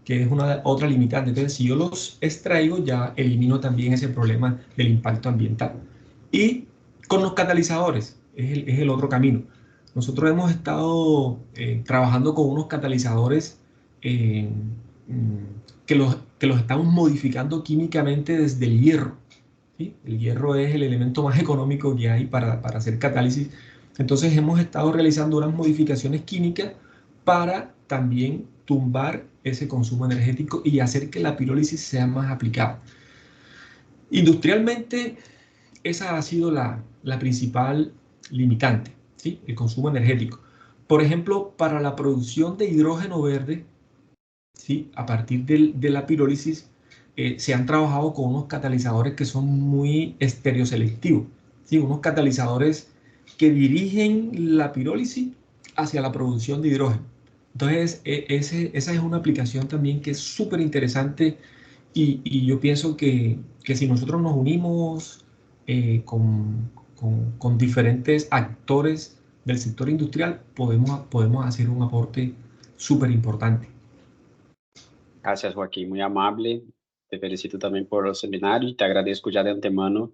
que es otra limitante. Entonces, si yo los extraigo, ya elimino también ese problema del impacto ambiental. Y con los catalizadores, es el otro camino. Nosotros hemos estado trabajando con unos catalizadores que los estamos modificando químicamente desde el hierro. ¿Sí? El hierro es el elemento más económico que hay para hacer catálisis. Entonces hemos estado realizando unas modificaciones químicas para también tumbar ese consumo energético y hacer que la pirólisis sea más aplicada. Industrialmente, esa ha sido la principal limitante, ¿sí? El consumo energético. Por ejemplo, para la producción de hidrógeno verde, ¿sí? A partir de la pirólisis, se han trabajado con unos catalizadores que son muy estereoselectivos, ¿sí? Unos catalizadores que dirigen la pirólisis hacia la producción de hidrógeno. Entonces, esa es una aplicación también que es súper interesante y yo pienso que si nosotros nos unimos con diferentes actores del sector industrial, podemos hacer un aporte súper importante. Gracias, Joaquín, muy amable. Te felicito también por el seminario y te agradezco ya de antemano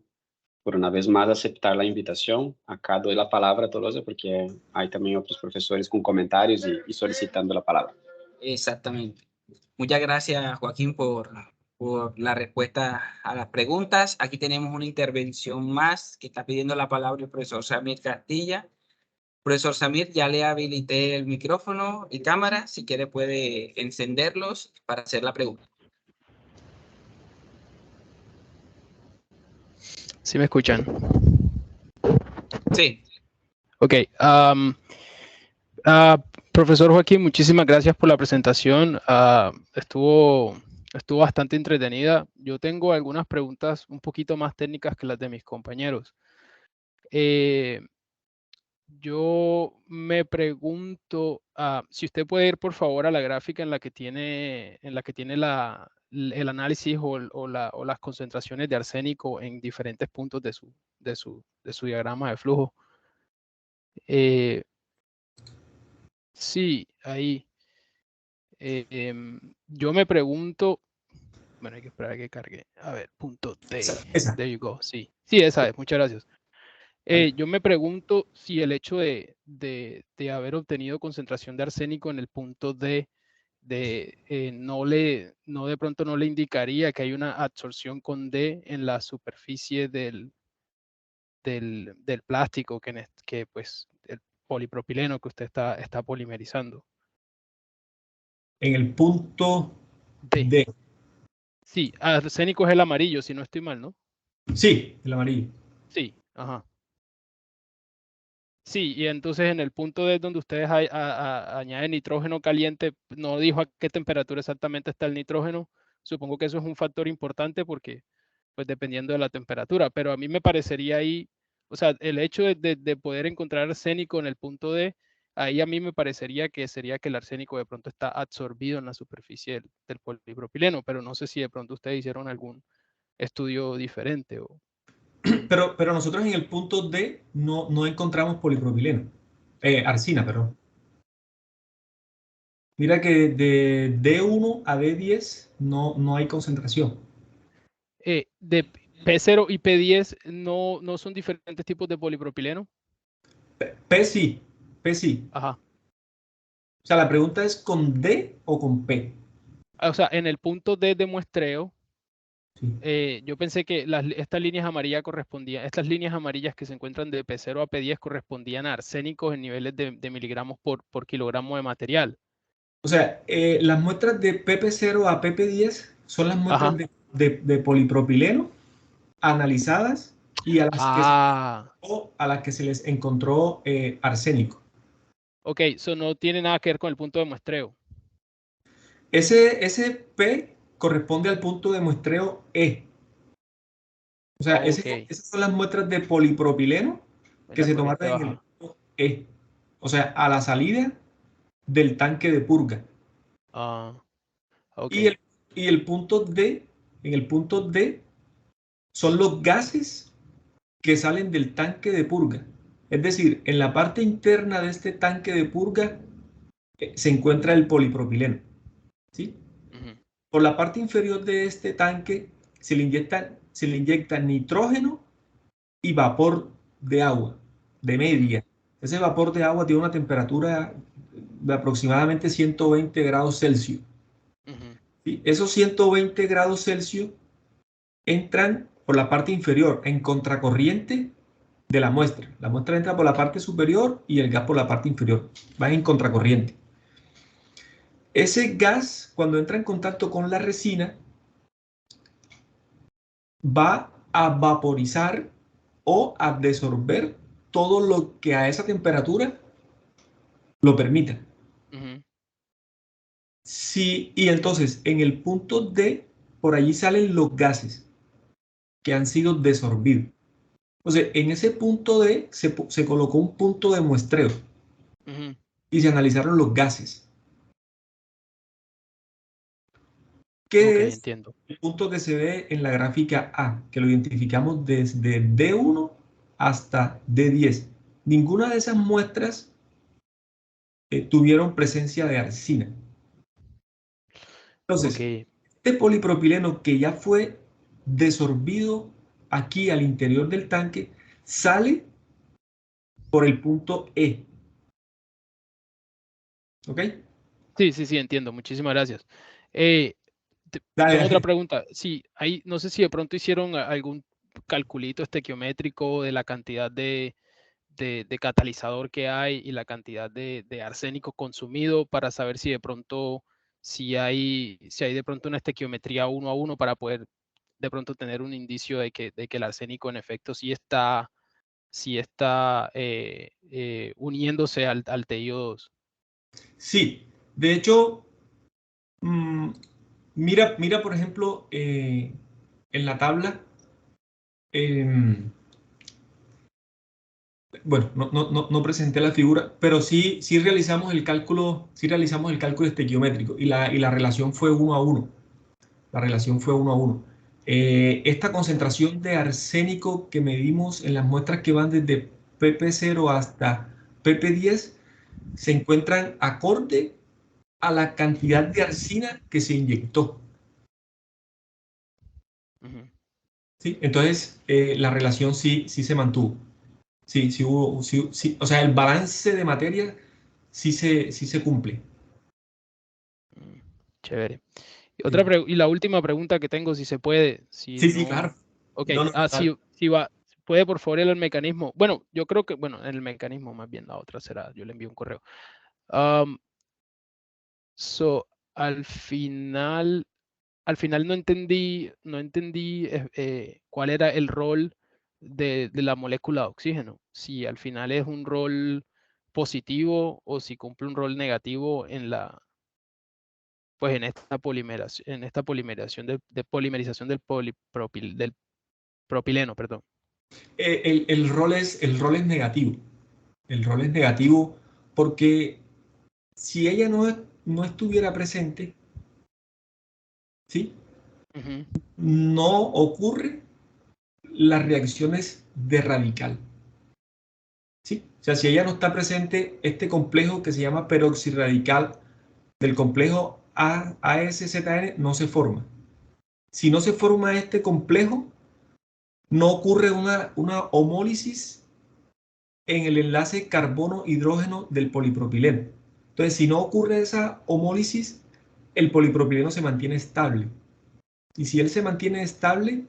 por una vez más aceptar la invitación. Acá doy la palabra a Tolosa porque hay también otros profesores con comentarios y solicitando la palabra. Exactamente. Muchas gracias, Joaquín, por la respuesta a las preguntas. Aquí tenemos una intervención más que está pidiendo la palabra el profesor Samir Castilla. Profesor Samir, ya le habilité el micrófono y cámara. Si quiere puede encenderlos para hacer la pregunta. ¿Sí me escuchan? Sí. Ok. Profesor Joaquín, muchísimas gracias por la presentación. Estuvo bastante entretenida. Yo tengo algunas preguntas un poquito más técnicas que las de mis compañeros. Yo me pregunto si usted puede ir por favor a la gráfica en la que tiene el análisis o las concentraciones de arsénico en diferentes puntos de su diagrama de flujo. Sí, ahí. Yo me pregunto, bueno, hay que esperar a que cargue. A ver, punto D. Esa. There you go. Sí, esa es. Muchas gracias. Yo me pregunto si el hecho de haber obtenido concentración de arsénico en el punto D no de pronto no le indicaría que hay una absorción con D en la superficie del plástico que pues el polipropileno que usted está polimerizando. En el punto D. Sí, arsénico es el amarillo, si no estoy mal, ¿no? Sí, el amarillo. Sí, ajá. Sí, y entonces en el punto D donde ustedes añaden nitrógeno caliente, no dijo a qué temperatura exactamente está el nitrógeno. Supongo que eso es un factor importante porque, pues dependiendo de la temperatura, pero a mí me parecería ahí, o sea, el hecho de poder encontrar arsénico en el punto D, ahí a mí me parecería que sería que el arsénico de pronto está absorbido en la superficie del polipropileno, pero no sé si de pronto ustedes hicieron algún estudio diferente o... Pero nosotros en el punto D no encontramos polipropileno. Arsina, perdón. Mira que de D1 a D10 no hay concentración. De P0 y P10 no son diferentes tipos de polipropileno. P sí, P sí. Ajá. O sea, la pregunta es ¿con D o con P? O sea, en el punto D de muestreo, Sí. yo pensé que estas líneas amarillas que se encuentran de P0 a P10 correspondían a arsénicos en niveles de miligramos por kilogramo de material. O sea, las muestras de PP0 a PP10 son las muestras Ajá. de polipropileno analizadas y a las que se les encontró arsénico. Ok, eso no tiene nada que ver con el punto de muestreo. Ese P corresponde al punto de muestreo E. O sea, Ok. esas son las muestras de polipropileno En que la se corriente tomaron en el baja. punto E. O sea, a la salida del tanque de purga. Ok. Y el punto D, en el punto D, son los gases que salen del tanque de purga. Es decir, en la parte interna de este tanque de purga se encuentra el polipropileno. ¿Sí? Ujú. Por la parte inferior de este tanque se le inyecta nitrógeno y vapor de agua, de media. Ese vapor de agua tiene una temperatura de aproximadamente 120 grados Celsius. Ujú. ¿Sí? Esos 120 grados Celsius entran por la parte inferior en contracorriente de la muestra. La muestra entra por la parte superior y el gas por la parte inferior. Va en contracorriente. Ese gas, cuando entra en contacto con la resina, va a vaporizar o a desorber todo lo que a esa temperatura lo permita. Ujú. Sí, y entonces en el punto D, por allí salen los gases que han sido desorbidos. Entonces, en ese punto D se colocó un punto de muestreo Ujú. y se analizaron los gases. Ok, ¿Qué es entiendo. el punto que se ve en la gráfica A? Que lo identificamos desde D1 hasta D10. Ninguna de esas muestras tuvieron presencia de arsina. Entonces, Ok. este polipropileno que ya fue desorbido aquí al interior del tanque, sale por el punto E. ¿Ok? Sí, entiendo. Muchísimas gracias. Eh, Dale, Tengo otra dale. pregunta. Sí, ahí no sé si de pronto hicieron algún calculito estequiométrico de la cantidad de catalizador que hay y la cantidad de arsénico consumido para saber si de pronto si hay de pronto una estequiometría 1 a 1 para poder de pronto tener un indicio de que el arsénico en efecto sí está uniéndose al TiO2. Sí, de hecho, mmm, mira, por ejemplo, en la tabla, bueno, no presenté la figura, pero sí realizamos el cálculo, estequiométrico y la relación fue 1 a 1. La relación fue 1 a 1. Esta concentración de arsénico que medimos en las muestras que van desde PP0 hasta PP10 se encuentran acorde a la cantidad de arsina que se inyectó. Ujú. ¿Sí? Entonces, la relación sí se mantuvo. Sí hubo, sí, o sea, el balance de materia sí se cumple. Mm. Chévere. Y la última pregunta que tengo, si se puede. Si Sí, sí, no- claro. Ok, No, si va, puede por favor el mecanismo. Bueno, yo creo que, bueno, el mecanismo más bien, la otra será, yo le envío un correo. Al final no entendí cuál era el rol de la molécula de oxígeno. Si al final es un rol positivo o si cumple un rol negativo en pues en esta polimerización de polimerización del del propileno, perdón. el rol es negativo. El rol es negativo porque si ella no estuviera presente, ¿sí? No ocurre las reacciones de radical. ¿Sí? O sea, si ella no está presente, este complejo que se llama peroxirradical del complejo ASZN no se forma. Si no se forma este complejo, no ocurre una homólisis en el enlace carbono-hidrógeno del polipropileno. Entonces, si no ocurre esa homólisis, el polipropileno se mantiene estable. Y si él se mantiene estable,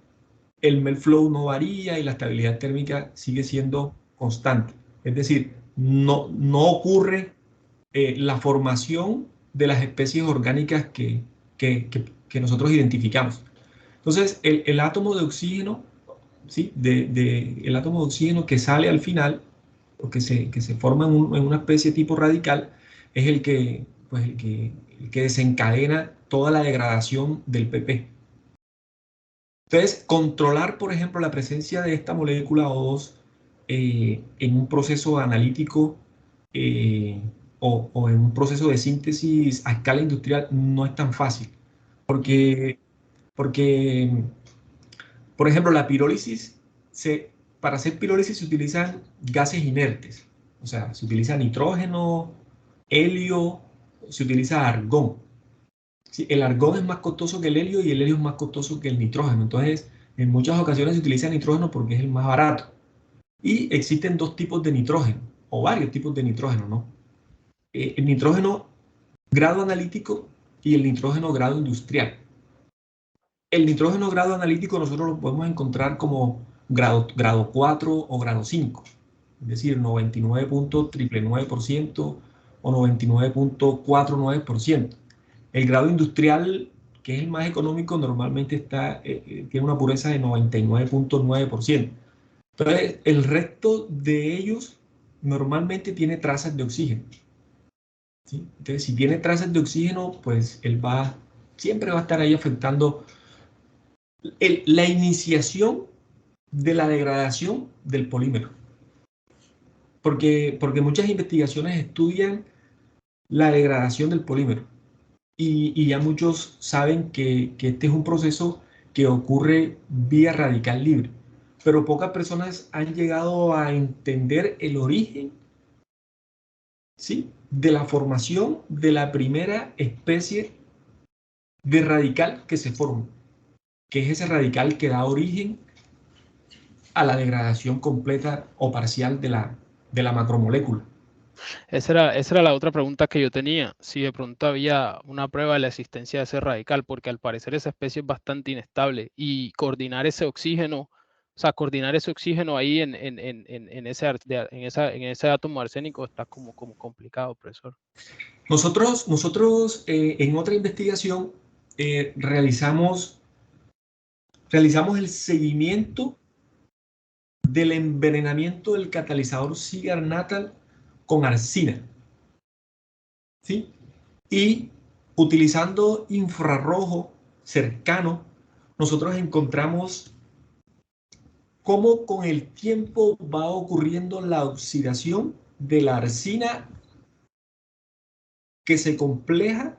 el melt flow no varía y la estabilidad térmica sigue siendo constante. Es decir, no ocurre la formación de las especies orgánicas que nosotros identificamos. Entonces, el átomo de oxígeno, ¿sí? El átomo de oxígeno que sale al final, o que se forma en una especie tipo radical, es pues el que desencadena toda la degradación del PP. Entonces, controlar, por ejemplo, la presencia de esta molécula O2 en un proceso analítico o en un proceso de síntesis a escala industrial no es tan fácil. Porque, por ejemplo, la pirólisis, para hacer pirólisis se utilizan gases inertes. O sea, se utiliza nitrógeno, helio, se utiliza argón. Sí, el argón es más costoso que el helio y el helio es más costoso que el nitrógeno. Entonces, en muchas ocasiones se utiliza nitrógeno porque es el más barato. Y existen dos tipos de nitrógeno, o varios tipos de nitrógeno, ¿no? El nitrógeno grado analítico y el nitrógeno grado industrial. El nitrógeno grado analítico nosotros lo podemos encontrar como grado 4 o grado 5, es decir, 99.999% o 99.49%. El grado industrial, que es el más económico, normalmente tiene una pureza de 99.9%. Entonces, el resto de ellos normalmente tiene trazas de oxígeno. ¿Sí? Entonces, si tiene trazas de oxígeno, pues siempre va a estar ahí afectando la iniciación de la degradación del polímero. Porque muchas investigaciones estudian la degradación del polímero. Y ya muchos saben que este es un proceso que ocurre vía radical libre. Pero pocas personas han llegado a entender el origen, ¿sí?, de la formación de la primera especie de radical que se forma, que es ese radical que da origen a la degradación completa o parcial de la macromolécula. Esa era la otra pregunta que yo tenía, si de pronto había una prueba de la existencia de ese radical, porque al parecer esa especie es bastante inestable y coordinar ese oxígeno ahí en ese átomo arsénico está como complicado, profesor. Nosotros en otra investigación realizamos el seguimiento del envenenamiento del catalizador Ziegler-Natal con arsina, ¿sí? Y utilizando infrarrojo cercano, nosotros encontramos cómo con el tiempo va ocurriendo la oxidación de la arsina que se compleja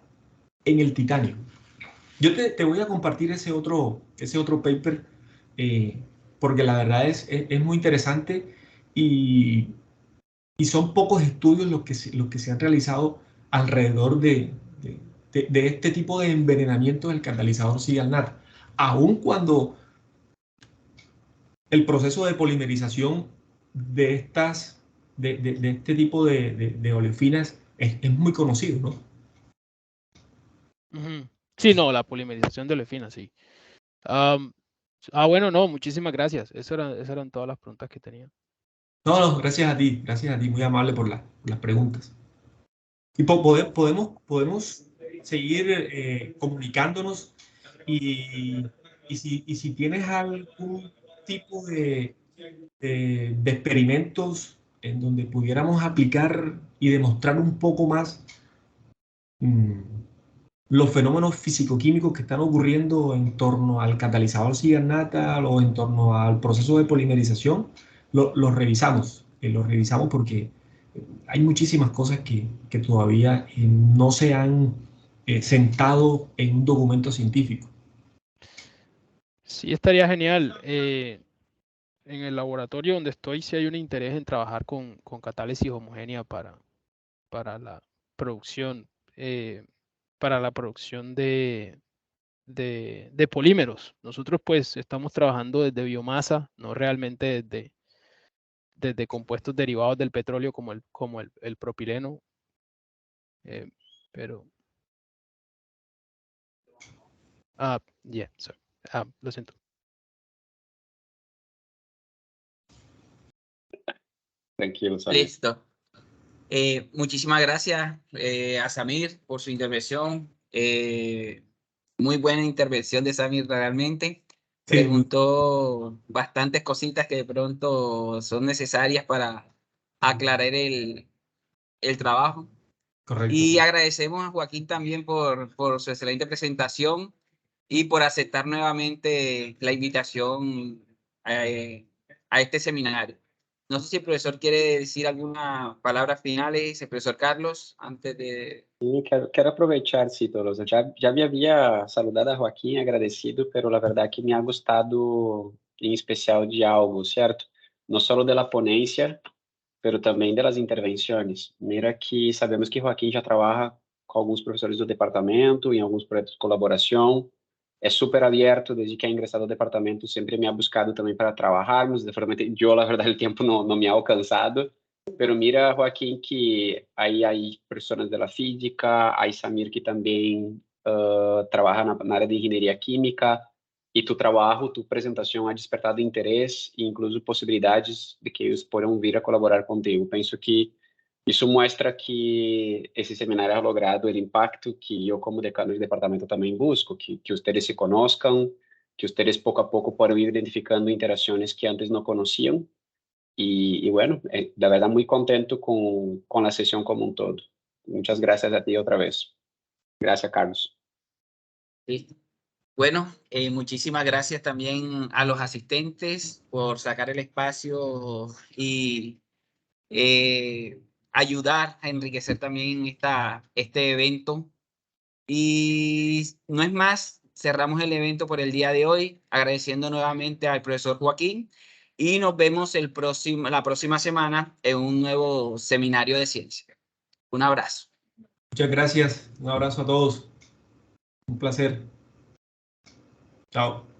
en el titanio. Yo te voy a compartir ese otro paper porque la verdad es muy interesante y son pocos estudios los que se han realizado alrededor de este tipo de envenenamiento del catalizador Ziegler-Natal. Aun cuando el proceso de polimerización de este tipo de olefinas es muy conocido, ¿no? Sí, no, la polimerización de olefina, sí. Bueno, no, muchísimas gracias. Esas eran todas las preguntas que tenía. No, gracias a ti, muy amable por las preguntas. Y podemos seguir comunicándonos y si tienes algún tipo de experimentos en donde pudiéramos aplicar y demostrar un poco más los fenómenos físico-químicos que están ocurriendo en torno al catalizador Ziegler Natal o en torno al proceso de polimerización, los revisamos porque hay muchísimas cosas que todavía no se han sentado en un documento científico. Sí, estaría genial. En el laboratorio donde estoy, sí hay un interés en trabajar con catálisis homogénea para la producción, eh, de polímeros. Nosotros pues estamos trabajando desde biomasa, no realmente desde compuestos derivados del petróleo como el propileno. Pero, yeah, sorry. Lo siento. Tranquilo, Samir. Listo. Muchísimas gracias a Samir por su intervención. Muy buena intervención de Samir realmente. Sí, Preguntó bastantes cositas que de pronto son necesarias para aclarar el trabajo. correcto. Y agradecemos a Joaquín también por su excelente presentación y por aceptar nuevamente la invitación a este seminario. No sé si el profesor quiere decir algunas palabras finales, el profesor Carlos, antes de... Sí, quero aprovechar, sí, Tolosa. Já me havia saludado a Joaquim, agradecido, pero la verdad que me ha gostado em especial de algo, certo? Não só da ponência, pero também das intervenções. Mira que sabemos que Joaquim já trabalha com alguns professores do departamento, em alguns projetos de colaboração. É super aberto, desde que é ingressado ao departamento, sempre me ha buscado também para trabalharmos. De forma que eu, na verdade, o tempo não me ha alcançado. Pero mira, Joaquim, que aí professores da física, aí Samir, que também trabalha na área de engenharia química, e tu trabalho, tu apresentação ha despertado interesse e incluso possibilidades de que eles possam vir a colaborar contigo. Penso que isso mostra que esse seminário ha logrado o impacto que eu, como decano de departamento, também busco, que vocês se conozcam, que vocês pouco a pouco possam ir identificando interações que antes não conheciam. Y bueno, la verdad muy contento con la sesión como un todo. Muchas gracias a ti otra vez. Gracias, Carlos. Listo. Bueno, muchísimas gracias también a los asistentes por sacar el espacio y ayudar a enriquecer también este evento. Y no es más, cerramos el evento por el día de hoy, agradeciendo nuevamente al profesor Joaquín y nos vemos la próxima semana en un nuevo seminario de ciencia. Un abrazo. Muchas gracias. Un abrazo a todos. Un placer. Chao.